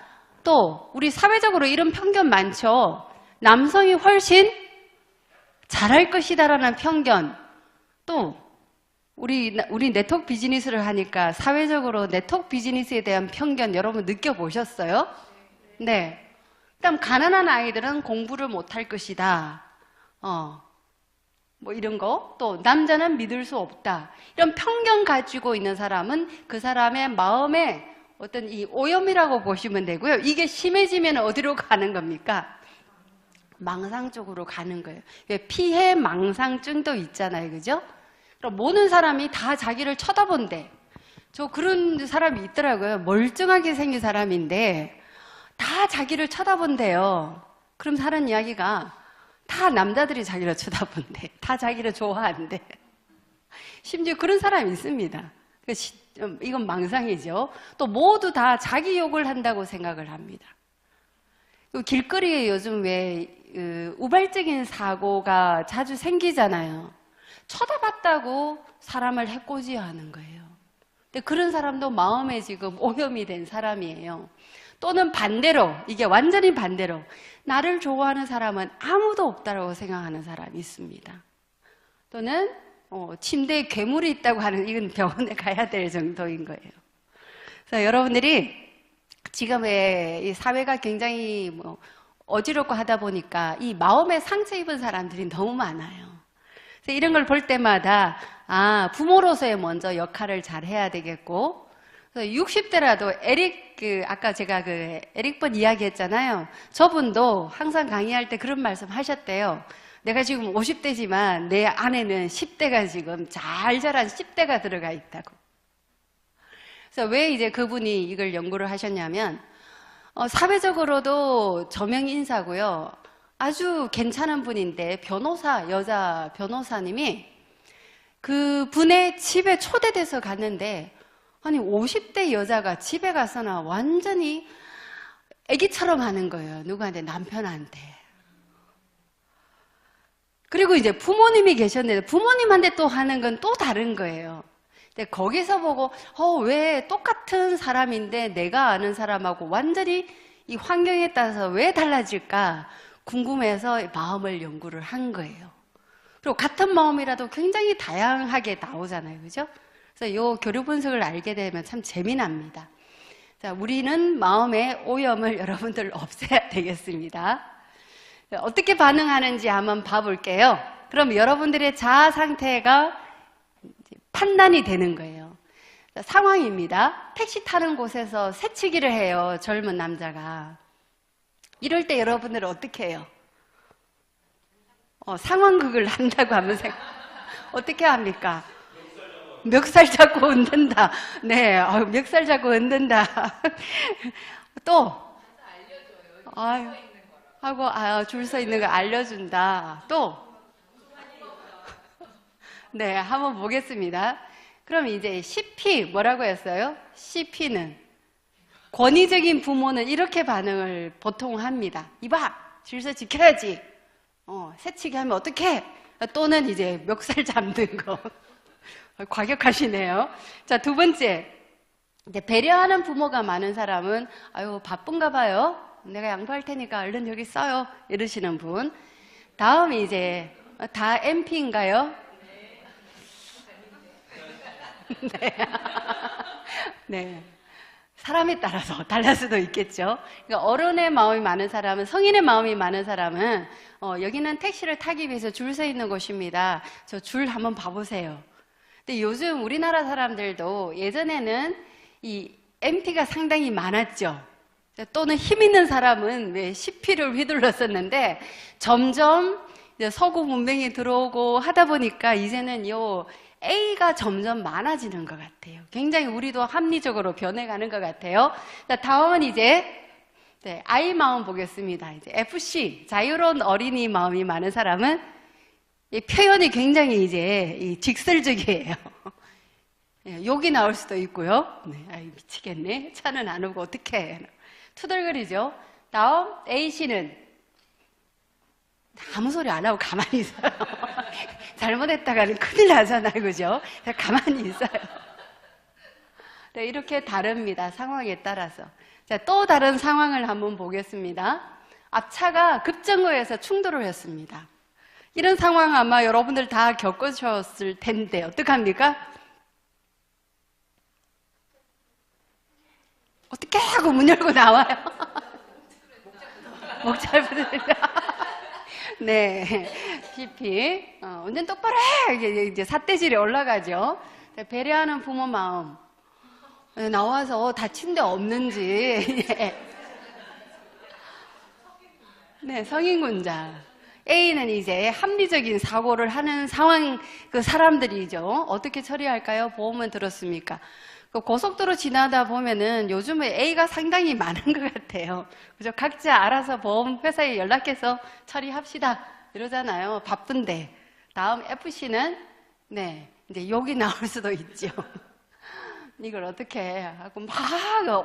또 우리 사회적으로 이런 편견 많죠. 남성이 훨씬 잘할 것이다라는 편견. 또 우리 네트워크 비즈니스를 하니까 사회적으로 네트워크 비즈니스에 대한 편견 여러분 느껴보셨어요? 네. 그다음 가난한 아이들은 공부를 못할 것이다. 뭐 이런 거. 또 남자는 믿을 수 없다. 이런 편견 가지고 있는 사람은 그 사람의 마음에 어떤 이 오염이라고 보시면 되고요. 이게 심해지면 어디로 가는 겁니까? 망상 쪽으로 가는 거예요. 피해 망상증도 있잖아요. 그죠? 그럼 모든 사람이 다 자기를 쳐다본대. 저 그런 사람이 있더라고요. 멀쩡하게 생긴 사람인데 다 자기를 쳐다본대요. 그럼 하는 이야기가 다 남자들이 자기를 쳐다본대. 다 자기를 좋아한대. 심지어 그런 사람이 있습니다. 이건 망상이죠. 또 모두 다 자기 욕을 한다고 생각을 합니다. 길거리에 요즘 왜 우발적인 사고가 자주 생기잖아요. 쳐다봤다고 사람을 해코지하는 거예요. 근데 그런 사람도 마음에 지금 오염이 된 사람이에요. 또는 반대로, 이게 완전히 반대로 나를 좋아하는 사람은 아무도 없다고 생각하는 사람이 있습니다. 또는 침대에 괴물이 있다고 하는, 이건 병원에 가야 될 정도인 거예요. 그래서 여러분들이 지금의 이 사회가 굉장히 어지럽고 하다 보니까 이 마음에 상처 입은 사람들이 너무 많아요. 그래서 이런 걸 볼 때마다 부모로서의 먼저 역할을 잘 해야 되겠고, 그래서 60대라도 아까 제가 에릭 번 이야기했잖아요. 저분도 항상 강의할 때 그런 말씀 하셨대요. 내가 지금 50대지만 내 안에는 10대가 지금 잘 자란 10대가 들어가 있다고. 그래서 왜 이제 그분이 이걸 연구를 하셨냐면, 사회적으로도 저명 인사고요. 아주 괜찮은 분인데 여자 변호사님이 그 분의 집에 초대돼서 갔는데, 아니 50대 여자가 집에 가서나 완전히 애기처럼 하는 거예요. 누구한테? 남편한테. 그리고 이제 부모님이 계셨는데 부모님한테 또 하는 건 또 다른 거예요. 근데 거기서 보고 왜 똑같은 사람인데 내가 아는 사람하고 완전히 이 환경에 따라서 왜 달라질까 궁금해서 마음을 연구를 한 거예요. 그리고 같은 마음이라도 굉장히 다양하게 나오잖아요. 그죠? 그래서 이 교류 분석을 알게 되면 참 재미납니다. 자, 우리는 마음의 오염을 여러분들 없애야 되겠습니다. 어떻게 반응하는지 한번 봐볼게요. 그럼 여러분들의 자아 상태가 판단이 되는 거예요. 자, 상황입니다. 택시 타는 곳에서 새치기를 해요. 젊은 남자가. 이럴 때 여러분들은 어떻게 해요? 상황극을 한다고 하면 어떻게 합니까? 멱살 잡고 흔든다. 네, 멱살 잡고 흔든다. 또 줄 서 있는 거 알려준다. 또 네, 한번 보겠습니다. 그럼 이제 CP 뭐라고 했어요? CP는 권위적인 부모는 이렇게 반응을 보통 합니다. 이봐, 질서 지켜야지. 새치기 하면 어떡해? 또는 이제 멱살 잡는 거. 과격하시네요. 자, 두 번째. 이제 배려하는 부모가 많은 사람은 아유, 바쁜가 봐요. 내가 양보할 테니까 얼른 여기 써요. 이러시는 분. 다음이 이제 다 MP인가요? 네. 네. 사람에 따라서 달랄 수도 있겠죠. 그러니까 어른의 마음이 많은 사람은, 성인의 마음이 많은 사람은 여기는 택시를 타기 위해서 줄 서 있는 곳입니다. 저 줄 한번 봐보세요. 근데 요즘 우리나라 사람들도 예전에는 이 MP가 상당히 많았죠. 또는 힘 있는 사람은 왜 CP를 휘둘렀었는데 점점 이제 서구 문명이 들어오고 하다 보니까 이제는 요 A가 점점 많아지는 것 같아요. 굉장히 우리도 합리적으로 변해가는 것 같아요. 자, 다음은 이제 I 마음 보겠습니다. 이제 FC, 자유로운 어린이 마음이 많은 사람은 이 표현이 굉장히 이제 직설적이에요. 욕이 나올 수도 있고요. 네, 아이, 미치겠네. 차는 안 오고 어떡해. 투덜거리죠. 다음 A씨는 아무 소리 안 하고 가만히 있어요. 잘못했다가는 큰일 나잖아요. 그죠? 가만히 있어요. 네, 이렇게 다릅니다. 상황에 따라서. 자, 또 다른 상황을 한번 보겠습니다. 앞차가 급정거해서 충돌을 했습니다. 이런 상황 아마 여러분들 다 겪으셨을 텐데 어떡합니까? 어떻게 하고 문 열고 나와요? 목 잘 부르니까. 네, PP. 운전 똑바로 해! 이제 삿대질이 올라가죠. 배려하는 부모 마음. 나와서 다친 데 없는지. 네, 성인군자. A는 이제 합리적인 사고를 하는 상황, 그 사람들이죠. 어떻게 처리할까요? 보험은 들었습니까? 고속도로 지나다 보면은 요즘에 A가 상당히 많은 것 같아요. 그죠? 각자 알아서 보험 회사에 연락해서 처리합시다. 이러잖아요. 바쁜데. 다음 FC는, 네, 이제 욕이 나올 수도 있죠. 이걸 어떻게 해? 하고 막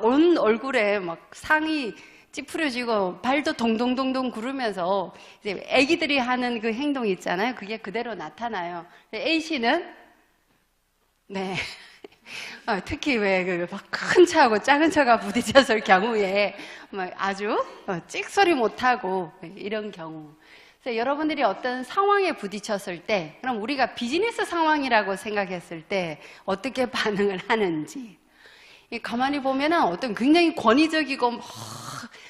온 얼굴에 막 상이 찌푸려지고 발도 동동동동 구르면서 이제 애기들이 하는 그 행동 있잖아요. 그게 그대로 나타나요. A씨는, 네. 특히 왜 큰 차하고 작은 차가 부딪혔을 경우에 아주 찍소리 못하고 이런 경우. 그래서 여러분들이 어떤 상황에 부딪혔을 때, 그럼 우리가 비즈니스 상황이라고 생각했을 때 어떻게 반응을 하는지. 가만히 보면은 어떤 굉장히 권위적이고 막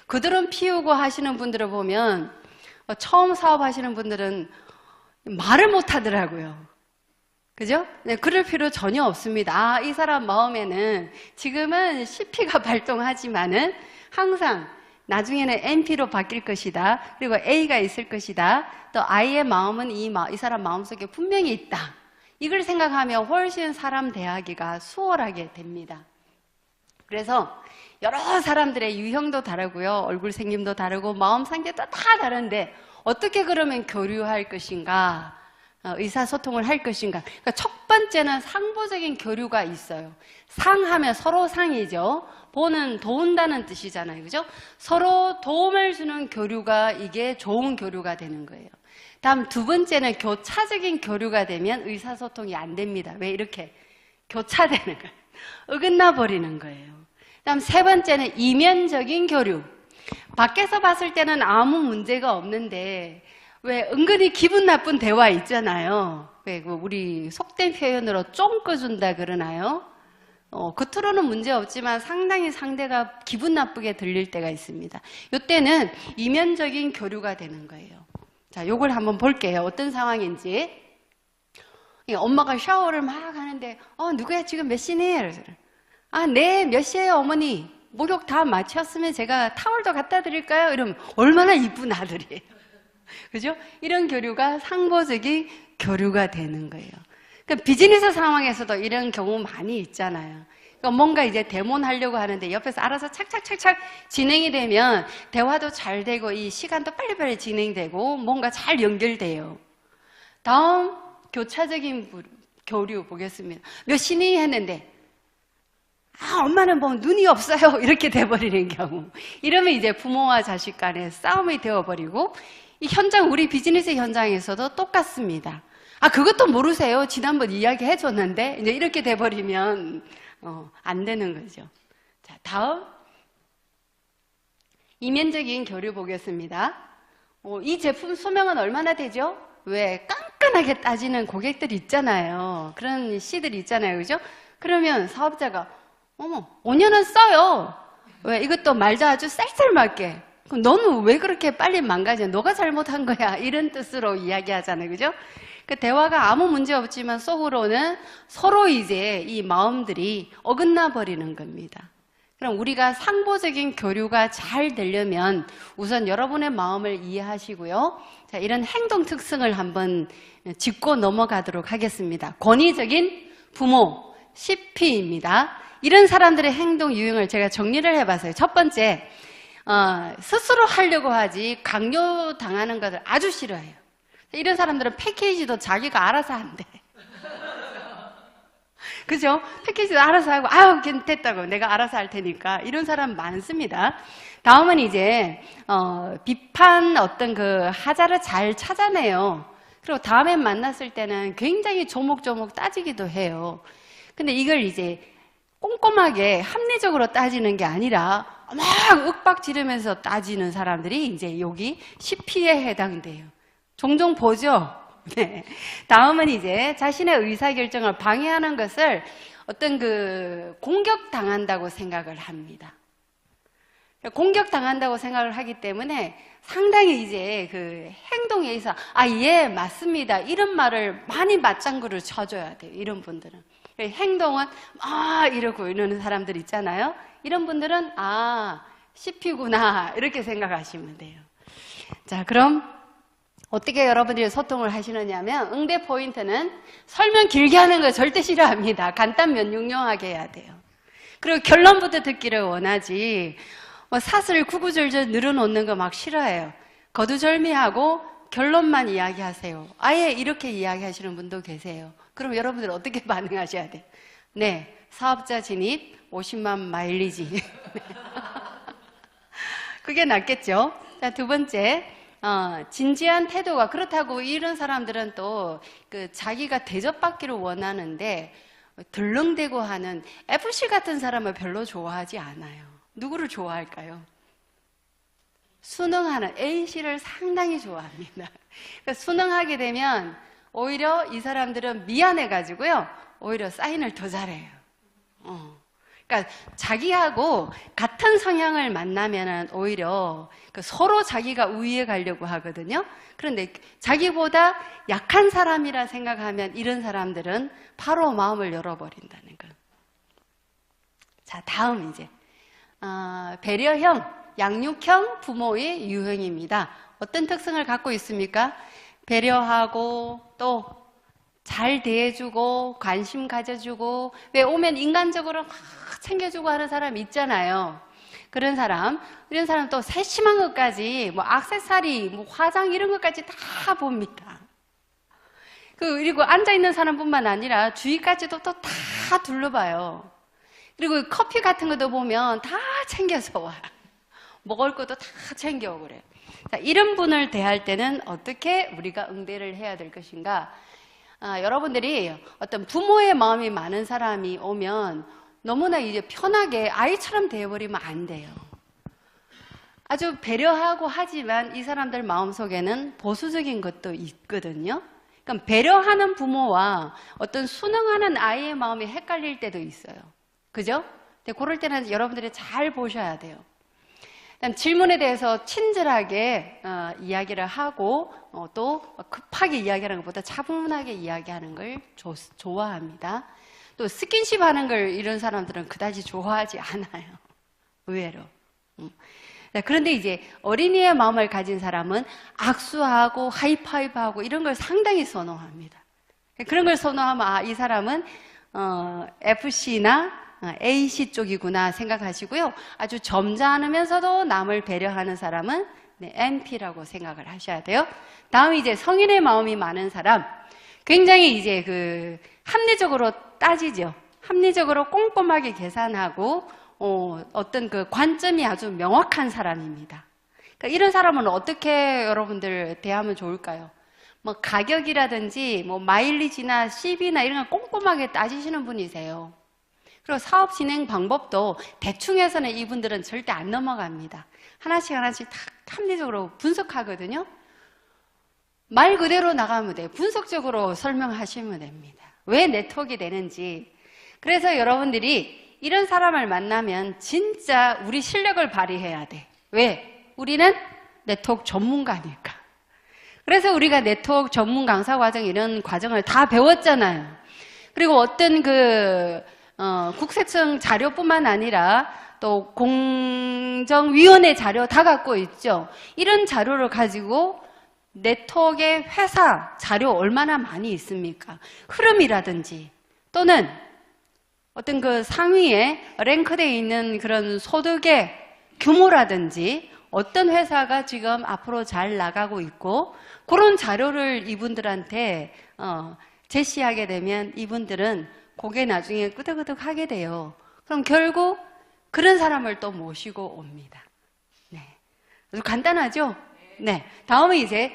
그들은 피우고 하시는 분들을 보면 처음 사업하시는 분들은 말을 못 하더라고요. 그죠? 네, 그럴 필요 전혀 없습니다. 아, 이 사람 마음에는 지금은 CP가 발동하지만은 항상 나중에는 NP로 바뀔 것이다. 그리고 A가 있을 것이다. 또 I의 마음은 이 사람 마음속에 분명히 있다. 이걸 생각하면 훨씬 사람 대하기가 수월하게 됩니다. 그래서 여러 사람들의 유형도 다르고요. 얼굴 생김도 다르고 마음 상태도 다 다른데 어떻게 그러면 교류할 것인가? 의사소통을 할 것인가? 그러니까 첫 번째는 상보적인 교류가 있어요. 상하면 서로 상이죠. 보는 도운다는 뜻이잖아요. 그죠? 서로 도움을 주는 교류가 이게 좋은 교류가 되는 거예요. 다음 두 번째는 교차적인 교류가 되면 의사소통이 안 됩니다. 왜 이렇게 교차되는 거예요? 어긋나 버리는 거예요. 다음 세 번째는 이면적인 교류. 밖에서 봤을 때는 아무 문제가 없는데 왜 은근히 기분 나쁜 대화 있잖아요. 왜 우리 속된 표현으로 쫑꺼준다 그러나요? 겉으로는 문제 없지만 상당히 상대가 기분 나쁘게 들릴 때가 있습니다. 이때는 이면적인 교류가 되는 거예요. 자, 요걸 한번 볼게요. 어떤 상황인지. 엄마가 샤워를 막 하는데 누구야 지금 몇 시니? 아, 네, 몇 시에요 어머니? 목욕 다 마쳤으면 제가 타월도 갖다 드릴까요? 이러면 얼마나 이쁜 아들이에요. 그죠? 이런 교류가 상보적인 교류가 되는 거예요. 그러니까 비즈니스 상황에서도 이런 경우 많이 있잖아요. 그러니까 뭔가 이제 대모하려고 하는데 옆에서 알아서 착착착착 진행이 되면 대화도 잘 되고 이 시간도 빨리빨리 진행되고 뭔가 잘 연결돼요. 다음 교차적인 교류 보겠습니다. 몇 시니 했는데 엄마는 뭐 눈이 없어요 이렇게 돼버리는 경우. 이러면 이제 부모와 자식 간에 싸움이 되어버리고 이 현장, 우리 비즈니스 현장에서도 똑같습니다. 그것도 모르세요. 지난번 이야기해 줬는데 이제 이렇게 돼버리면 안 되는 거죠. 자, 다음 이면적인 교류 보겠습니다. 이 제품 수명은 얼마나 되죠? 왜 깐깐하게 따지는 고객들 있잖아요. 그런 씨들 있잖아요. 그죠? 그러면 사업자가 5년은 써요. 왜 이것도 말도 아주 쌀쌀맞게. 그럼 너는 왜 그렇게 빨리 망가져? 너가 잘못한 거야. 이런 뜻으로 이야기하잖아요. 그죠? 그 대화가 아무 문제 없지만 속으로는 서로 이제 이 마음들이 어긋나 버리는 겁니다. 그럼 우리가 상보적인 교류가 잘 되려면 우선 여러분의 마음을 이해하시고요. 자, 이런 행동 특성을 한번 짚고 넘어가도록 하겠습니다. 권위적인 부모, CP입니다. 이런 사람들의 행동 유형을 제가 정리를 해봤어요. 첫 번째, 스스로 하려고 하지 강요당하는 것을 아주 싫어해요. 이런 사람들은 패키지도 자기가 알아서 한대. 그죠? 패키지도 알아서 하고, 아유, 됐다고. 내가 알아서 할 테니까. 이런 사람 많습니다. 다음은 이제, 비판 어떤 그 하자를 잘 찾아내요. 그리고 다음에 만났을 때는 굉장히 조목조목 따지기도 해요. 근데 이걸 이제 꼼꼼하게 합리적으로 따지는 게 아니라 막 윽박 지르면서 따지는 사람들이 이제 여기 CP에 해당돼요. 종종 보죠? 네. 다음은 이제 자신의 의사결정을 방해하는 것을 어떤 그 공격당한다고 생각을 합니다. 공격당한다고 생각을 하기 때문에 상당히 이제 그 행동에 있어서 예, 맞습니다. 이런 말을 많이 맞장구를 쳐줘야 돼요. 이런 분들은. 행동은 이러고 이러는 사람들 있잖아요. 이런 분들은 CP구나 이렇게 생각하시면 돼요. 자, 그럼 어떻게 여러분들이 소통을 하시느냐 하면 응대 포인트는 설명 길게 하는 거 절대 싫어합니다. 간단 면육용하게 해야 돼요. 그리고 결론부터 듣기를 원하지 사슬 구구절절 늘어놓는 거 막 싫어해요. 거두절미하고 결론만 이야기하세요. 아예 이렇게 이야기하시는 분도 계세요. 그럼 여러분들 어떻게 반응하셔야 돼요? 네, 사업자 진입 50만 마일리지. 그게 낫겠죠? 자, 두 번째, 진지한 태도가 그렇다고 이런 사람들은 또 자기가 대접받기를 원하는데 들렁대고 하는 FC 같은 사람을 별로 좋아하지 않아요. 누구를 좋아할까요? 수능하는 A씨를 상당히 좋아합니다. 그러니까 수능하게 되면 오히려 이 사람들은 미안해가지고요. 오히려 사인을 더 잘해요. 그러니까 자기하고 같은 성향을 만나면은 오히려 서로 자기가 우위에 가려고 하거든요. 그런데 자기보다 약한 사람이라 생각하면 이런 사람들은 바로 마음을 열어버린다는 거. 자, 다음 이제 배려형, 양육형 부모의 유형입니다. 어떤 특성을 갖고 있습니까? 배려하고 또 잘 대해주고 관심 가져주고 왜 오면 인간적으로 막 챙겨주고 하는 사람 있잖아요. 이런 사람 또 세심한 것까지 액세서리, 화장 이런 것까지 다 봅니다. 그리고 앉아있는 사람뿐만 아니라 주위까지도 또 다 둘러봐요. 그리고 커피 같은 것도 보면 다 챙겨서 와요. 먹을 것도 다 챙겨오고 그래요. 자, 이런 분을 대할 때는 어떻게 우리가 응대를 해야 될 것인가? 여러분들이 어떤 부모의 마음이 많은 사람이 오면 너무나 이제 편하게 아이처럼 되어버리면 안 돼요. 아주 배려하고 하지만 이 사람들 마음속에는 보수적인 것도 있거든요. 그러니까 배려하는 부모와 어떤 순응하는 아이의 마음이 헷갈릴 때도 있어요. 그죠? 근데 그럴 때는 여러분들이 잘 보셔야 돼요. 질문에 대해서 친절하게 이야기를 하고 또 급하게 이야기하는 것보다 차분하게 이야기하는 걸 좋아합니다. 또 스킨십 하는 걸 이런 사람들은 그다지 좋아하지 않아요. 의외로. 그런데 이제 어린이의 마음을 가진 사람은 악수하고 하이파이브하고 이런 걸 상당히 선호합니다. 그런 걸 선호하면 이 사람은 FC나 A씨 쪽이구나 생각하시고요. 아주 점잖으면서도 남을 배려하는 사람은 NP라고 생각을 하셔야 돼요. 다음 이제 성인의 마음이 많은 사람. 굉장히 이제 합리적으로 따지죠. 합리적으로 꼼꼼하게 계산하고 어떤 관점이 아주 명확한 사람입니다. 그러니까 이런 사람은 어떻게 여러분들 대하면 좋을까요? 가격이라든지 마일리지나 CB나 이런 거 꼼꼼하게 따지시는 분이세요. 그리고 사업 진행 방법도 대충 해서는 이분들은 절대 안 넘어갑니다. 하나씩 다 합리적으로 분석하거든요. 말 그대로 나가면 돼요. 분석적으로 설명하시면 됩니다. 왜 네트워크가 되는지. 그래서 여러분들이 이런 사람을 만나면 진짜 우리 실력을 발휘해야 돼. 왜? 우리는 네트워크 전문가니까. 그래서 우리가 네트워크 전문 강사 과정 이런 과정을 다 배웠잖아요. 그리고 어떤 국세청 자료뿐만 아니라 또 공정위원회 자료 다 갖고 있죠. 이런 자료를 가지고 네트워크의 회사 자료 얼마나 많이 있습니까? 흐름이라든지 또는 어떤 상위에 랭크되어 있는 그런 소득의 규모라든지 어떤 회사가 지금 앞으로 잘 나가고 있고 그런 자료를 이분들한테 제시하게 되면 이분들은 고개 나중에 끄덕끄덕 하게 돼요. 그럼 결국 그런 사람을 또 모시고 옵니다. 네. 아주 간단하죠? 네. 다음은 이제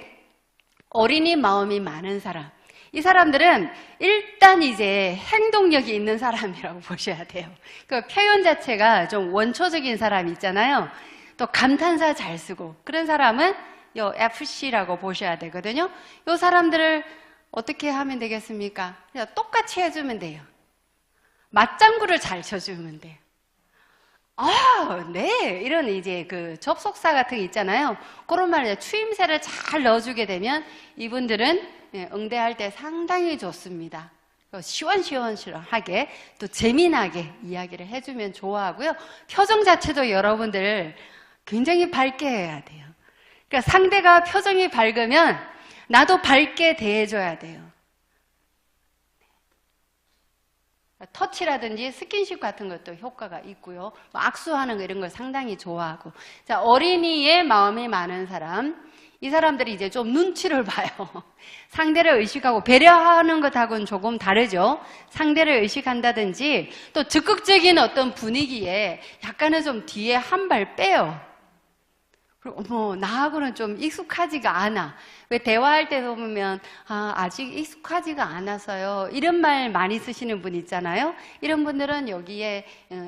어린이 마음이 많은 사람. 이 사람들은 일단 이제 행동력이 있는 사람이라고 보셔야 돼요. 그 표현 자체가 좀 원초적인 사람 있잖아요. 또 감탄사 잘 쓰고 그런 사람은 요 FC라고 보셔야 되거든요. 요 사람들을 어떻게 하면 되겠습니까? 그냥 똑같이 해주면 돼요. 맞장구를 잘 쳐주면 돼요. 아, 네. 이런 이제 그 접속사 같은 게 있잖아요. 그런 말이에요. 추임새를 잘 넣어주게 되면 이분들은 응대할 때 상당히 좋습니다. 시원시원하게 또 재미나게 이야기를 해주면 좋아하고요. 표정 자체도 여러분들 굉장히 밝게 해야 돼요. 그러니까 상대가 표정이 밝으면 나도 밝게 대해줘야 돼요. 터치라든지 스킨십 같은 것도 효과가 있고요. 악수하는 거 이런 걸 상당히 좋아하고. 자, 어린이의 마음이 많은 사람. 이 사람들이 이제 좀 눈치를 봐요. 상대를 의식하고 배려하는 것하고는 조금 다르죠. 상대를 의식한다든지 또 적극적인 어떤 분위기에 약간은 좀 뒤에 한 발 빼요. 어머, 나하고는 좀 익숙하지가 않아. 왜 대화할 때 보면 아직 익숙하지가 않아서요. 이런 말 많이 쓰시는 분 있잖아요. 이런 분들은 여기에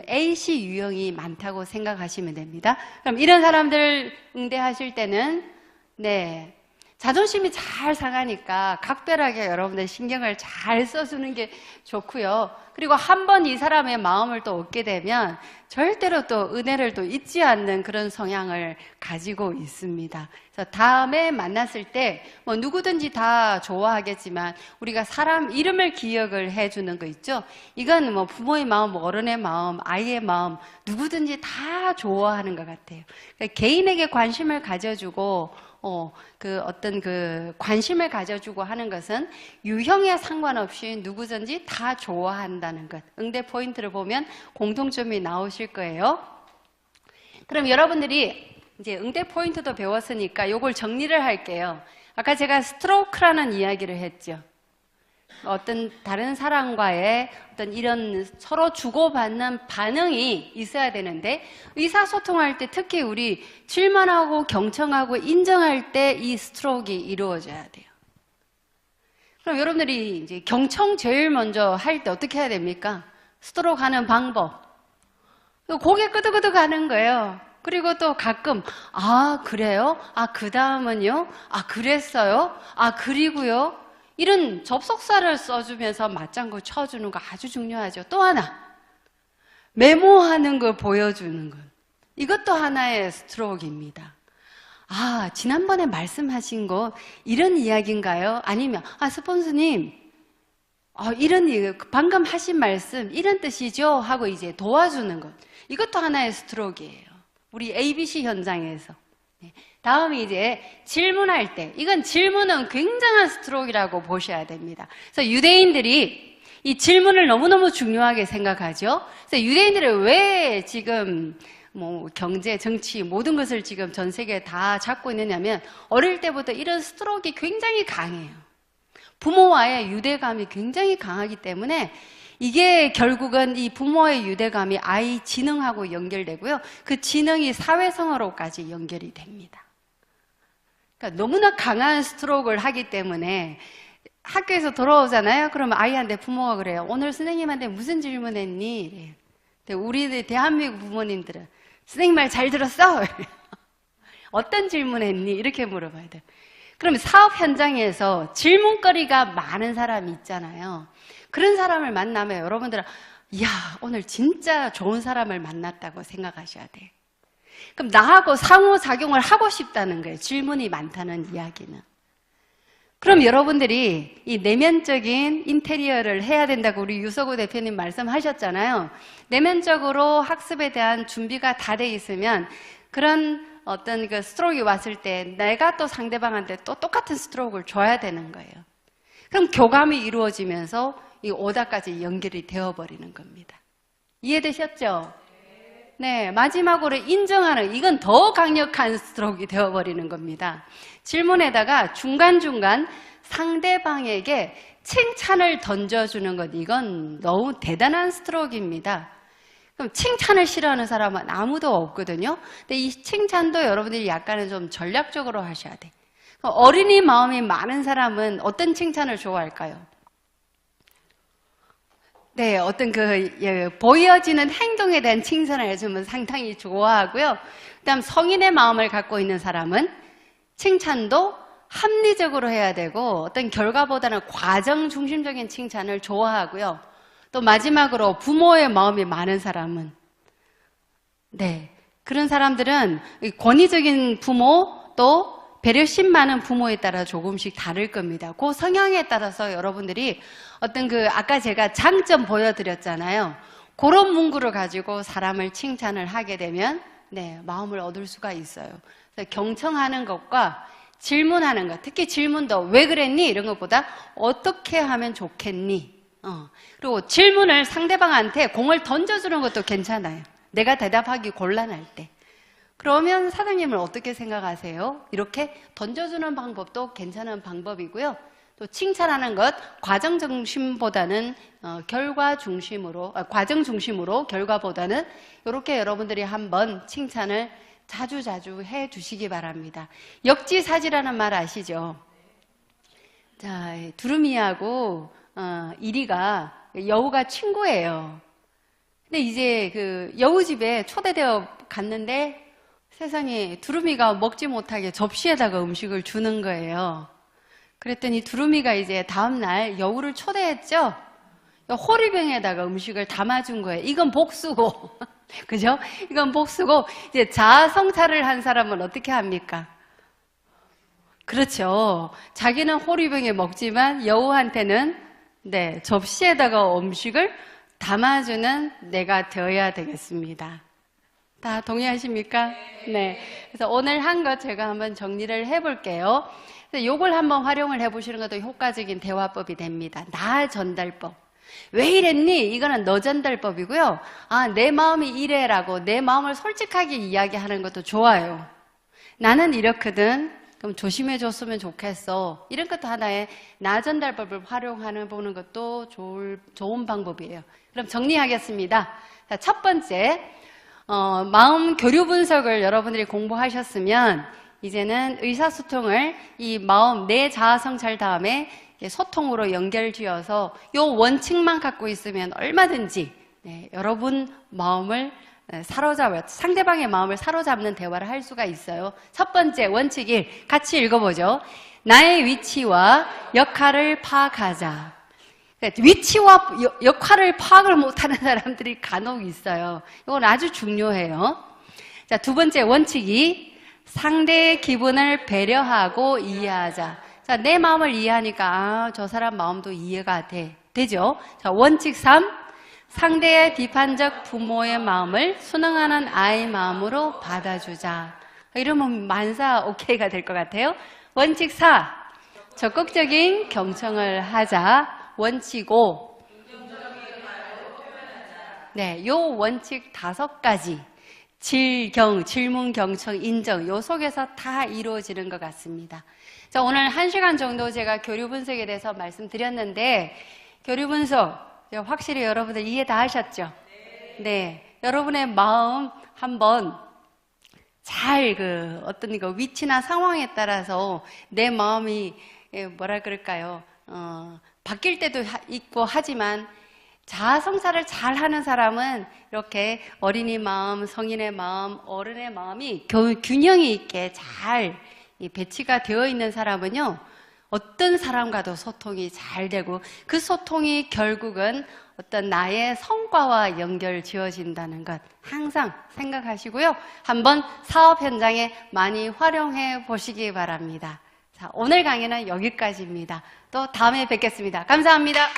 AC 유형이 많다고 생각하시면 됩니다. 그럼 이런 사람들 응대하실 때는 네, 자존심이 잘 상하니까 각별하게 여러분들 신경을 잘 써주는 게 좋고요. 그리고 한 번 이 사람의 마음을 또 얻게 되면 절대로 또 은혜를 또 잊지 않는 그런 성향을 가지고 있습니다. 그래서 다음에 만났을 때 뭐 누구든지 다 좋아하겠지만 우리가 사람 이름을 기억을 해주는 거 있죠. 이건 뭐 부모의 마음, 어른의 마음, 아이의 마음 누구든지 다 좋아하는 것 같아요. 그러니까 개인에게 관심을 가져주고 어떤 관심을 가져주고 하는 것은 유형에 상관없이 누구든지 다 좋아한다는 것. 응대 포인트를 보면 공통점이 나오실 거예요. 그럼 여러분들이 이제 응대 포인트도 배웠으니까 이걸 정리를 할게요. 아까 제가 스트로크라는 이야기를 했죠. 어떤 다른 사람과의 어떤 이런 서로 주고받는 반응이 있어야 되는데 의사소통할 때 특히 우리 질문하고 경청하고 인정할 때 이 스트로크가 이루어져야 돼요. 그럼 여러분들이 이제 경청 제일 먼저 할 때 어떻게 해야 됩니까? 스트로크 하는 방법. 고개 끄덕끄덕 하는 거예요. 그리고 또 가끔 그래요? 그 다음은요? 그랬어요? 그리고요? 이런 접속사를 써주면서 맞장구 쳐주는 거 아주 중요하죠. 또 하나, 메모하는 걸 보여주는 것. 이것도 하나의 스트로크입니다. 지난번에 말씀하신 거 이런 이야기인가요? 아니면 스폰서님 방금 하신 말씀 이런 뜻이죠? 하고 이제 도와주는 것. 이것도 하나의 스트로크예요. 우리 ABC 현장에서. 다음이 이제 질문할 때, 이건 질문은 굉장한 스트로크라고 보셔야 됩니다. 그래서 유대인들이 이 질문을 너무너무 중요하게 생각하죠. 그래서 유대인들이 왜 지금 경제, 정치 모든 것을 지금 전 세계에 다 잡고 있느냐면 어릴 때부터 이런 스트로크가 굉장히 강해요. 부모와의 유대감이 굉장히 강하기 때문에 이게 결국은 이 부모의 유대감이 아이 지능하고 연결되고요. 그 지능이 사회성으로까지 연결이 됩니다. 그러니까 너무나 강한 스트로크를 하기 때문에 학교에서 돌아오잖아요. 그러면 아이한테 부모가 그래요. 오늘 선생님한테 무슨 질문했니? 우리 대한민국 부모님들은 선생님 말 잘 들었어? 어떤 질문했니? 이렇게 물어봐야 돼요. 그럼 사업 현장에서 질문거리가 많은 사람이 있잖아요. 그런 사람을 만나면 여러분들은 오늘 진짜 좋은 사람을 만났다고 생각하셔야 돼요. 그럼 나하고 상호작용을 하고 싶다는 거예요. 질문이 많다는 이야기는. 그럼 여러분들이 이 내면적인 인테리어를 해야 된다고 우리 유서구 대표님 말씀하셨잖아요. 내면적으로 학습에 대한 준비가 다 돼 있으면 그런 어떤 그 스트로크가 왔을 때 내가 또 상대방한테 또 똑같은 스트로크를 줘야 되는 거예요. 그럼 교감이 이루어지면서 이 오다까지 연결이 되어버리는 겁니다. 이해되셨죠? 네, 마지막으로 인정하는, 이건 더 강력한 스트로크가 되어버리는 겁니다. 질문에다가 중간중간 상대방에게 칭찬을 던져주는 것, 이건 너무 대단한 스트로크입니다. 그럼 칭찬을 싫어하는 사람은 아무도 없거든요. 근데 이 칭찬도 여러분들이 약간은 좀 전략적으로 하셔야 돼. 어린이 마음이 많은 사람은 어떤 칭찬을 좋아할까요? 네, 어떤 보여지는 행동에 대한 칭찬을 해주면 상당히 좋아하고요. 그 다음 성인의 마음을 갖고 있는 사람은 칭찬도 합리적으로 해야 되고 어떤 결과보다는 과정 중심적인 칭찬을 좋아하고요. 또 마지막으로 부모의 마음이 많은 사람은 네, 그런 사람들은 권위적인 부모 또 배려심 많은 부모에 따라 조금씩 다를 겁니다. 그 성향에 따라서 여러분들이 어떤 아까 제가 장점 보여드렸잖아요. 그런 문구를 가지고 사람을 칭찬을 하게 되면 네, 마음을 얻을 수가 있어요. 그래서 경청하는 것과 질문하는 것, 특히 질문도 왜 그랬니? 이런 것보다 어떻게 하면 좋겠니? 그리고 질문을 상대방한테 공을 던져주는 것도 괜찮아요. 내가 대답하기 곤란할 때. 그러면 사장님은 어떻게 생각하세요? 이렇게 던져주는 방법도 괜찮은 방법이고요. 또 칭찬하는 것, 과정 중심보다는 과정 중심으로 결과보다는 이렇게 여러분들이 한번 칭찬을 자주 해 주시기 바랍니다. 역지사지라는 말 아시죠? 자, 두루미하고 이리가 여우가 친구예요. 근데 이제 여우 집에 초대되어 갔는데 세상에 두루미가 먹지 못하게 접시에다가 음식을 주는 거예요. 그랬더니 두루미가 이제 다음날 여우를 초대했죠? 호리병에다가 음식을 담아준 거예요. 이건 복수고. 그죠? 이건 복수고, 이제 자아성찰을 한 사람은 어떻게 합니까? 그렇죠. 자기는 호리병에 먹지만 여우한테는 네, 접시에다가 음식을 담아주는 내가 되어야 되겠습니다. 다 동의하십니까? 네. 그래서 오늘 한 것 제가 한번 정리를 해볼게요. 요걸 한번 활용을 해보시는 것도 효과적인 대화법이 됩니다. 나 전달법. 왜 이랬니? 이거는 너 전달법이고요. 아, 내 마음이 이래라고 내 마음을 솔직하게 이야기하는 것도 좋아요. 나는 이렇거든. 그럼 조심해 줬으면 좋겠어. 이런 것도 하나의 나 전달법을 활용하는 보는 것도 좋은 방법이에요. 그럼 정리하겠습니다. 자, 첫 번째, 마음 교류 분석을 여러분들이 공부하셨으면 이제는 의사소통을 이 마음, 내 자아성찰 다음에 소통으로 연결지어서 이 원칙만 갖고 있으면 얼마든지 네, 여러분 마음을 상대방의 마음을 사로잡는 대화를 할 수가 있어요. 첫 번째 원칙 1, 같이 읽어보죠. 나의 위치와 역할을 파악하자. 위치와 역할을 파악을 못하는 사람들이 간혹 있어요. 이건 아주 중요해요. 자, 두 번째 원칙 2, 상대의 기분을 배려하고 이해하자. 자, 내 마음을 이해하니까 저 사람 마음도 이해가 되죠. 자, 원칙 3, 상대의 비판적 부모의 마음을 순응하는 아이 마음으로 받아주자. 이러면 만사 오케이가 될 것 같아요. 원칙 4, 적극적인 경청을 하자. 원칙 5, 네, 요 원칙 5가지 질문, 경청, 인정 요 속에서 다 이루어지는 것 같습니다. 자, 오늘 1시간 정도 제가 교류 분석에 대해서 말씀드렸는데 교류 분석 확실히 여러분들 이해 다 하셨죠? 네. 여러분의 마음 한번 잘 어떤 위치나 상황에 따라서 내 마음이 뭐라 그럴까요? 바뀔 때도 있고 하지만 자아성찰을 잘 하는 사람은 이렇게 어린이 마음, 성인의 마음, 어른의 마음이 균형이 있게 잘 배치가 되어 있는 사람은요, 어떤 사람과도 소통이 잘 되고 그 소통이 결국은 어떤 나의 성과와 연결 지어진다는 것 항상 생각하시고요. 한번 사업 현장에 많이 활용해 보시기 바랍니다. 자, 오늘 강의는 여기까지입니다. 또 다음에 뵙겠습니다. 감사합니다.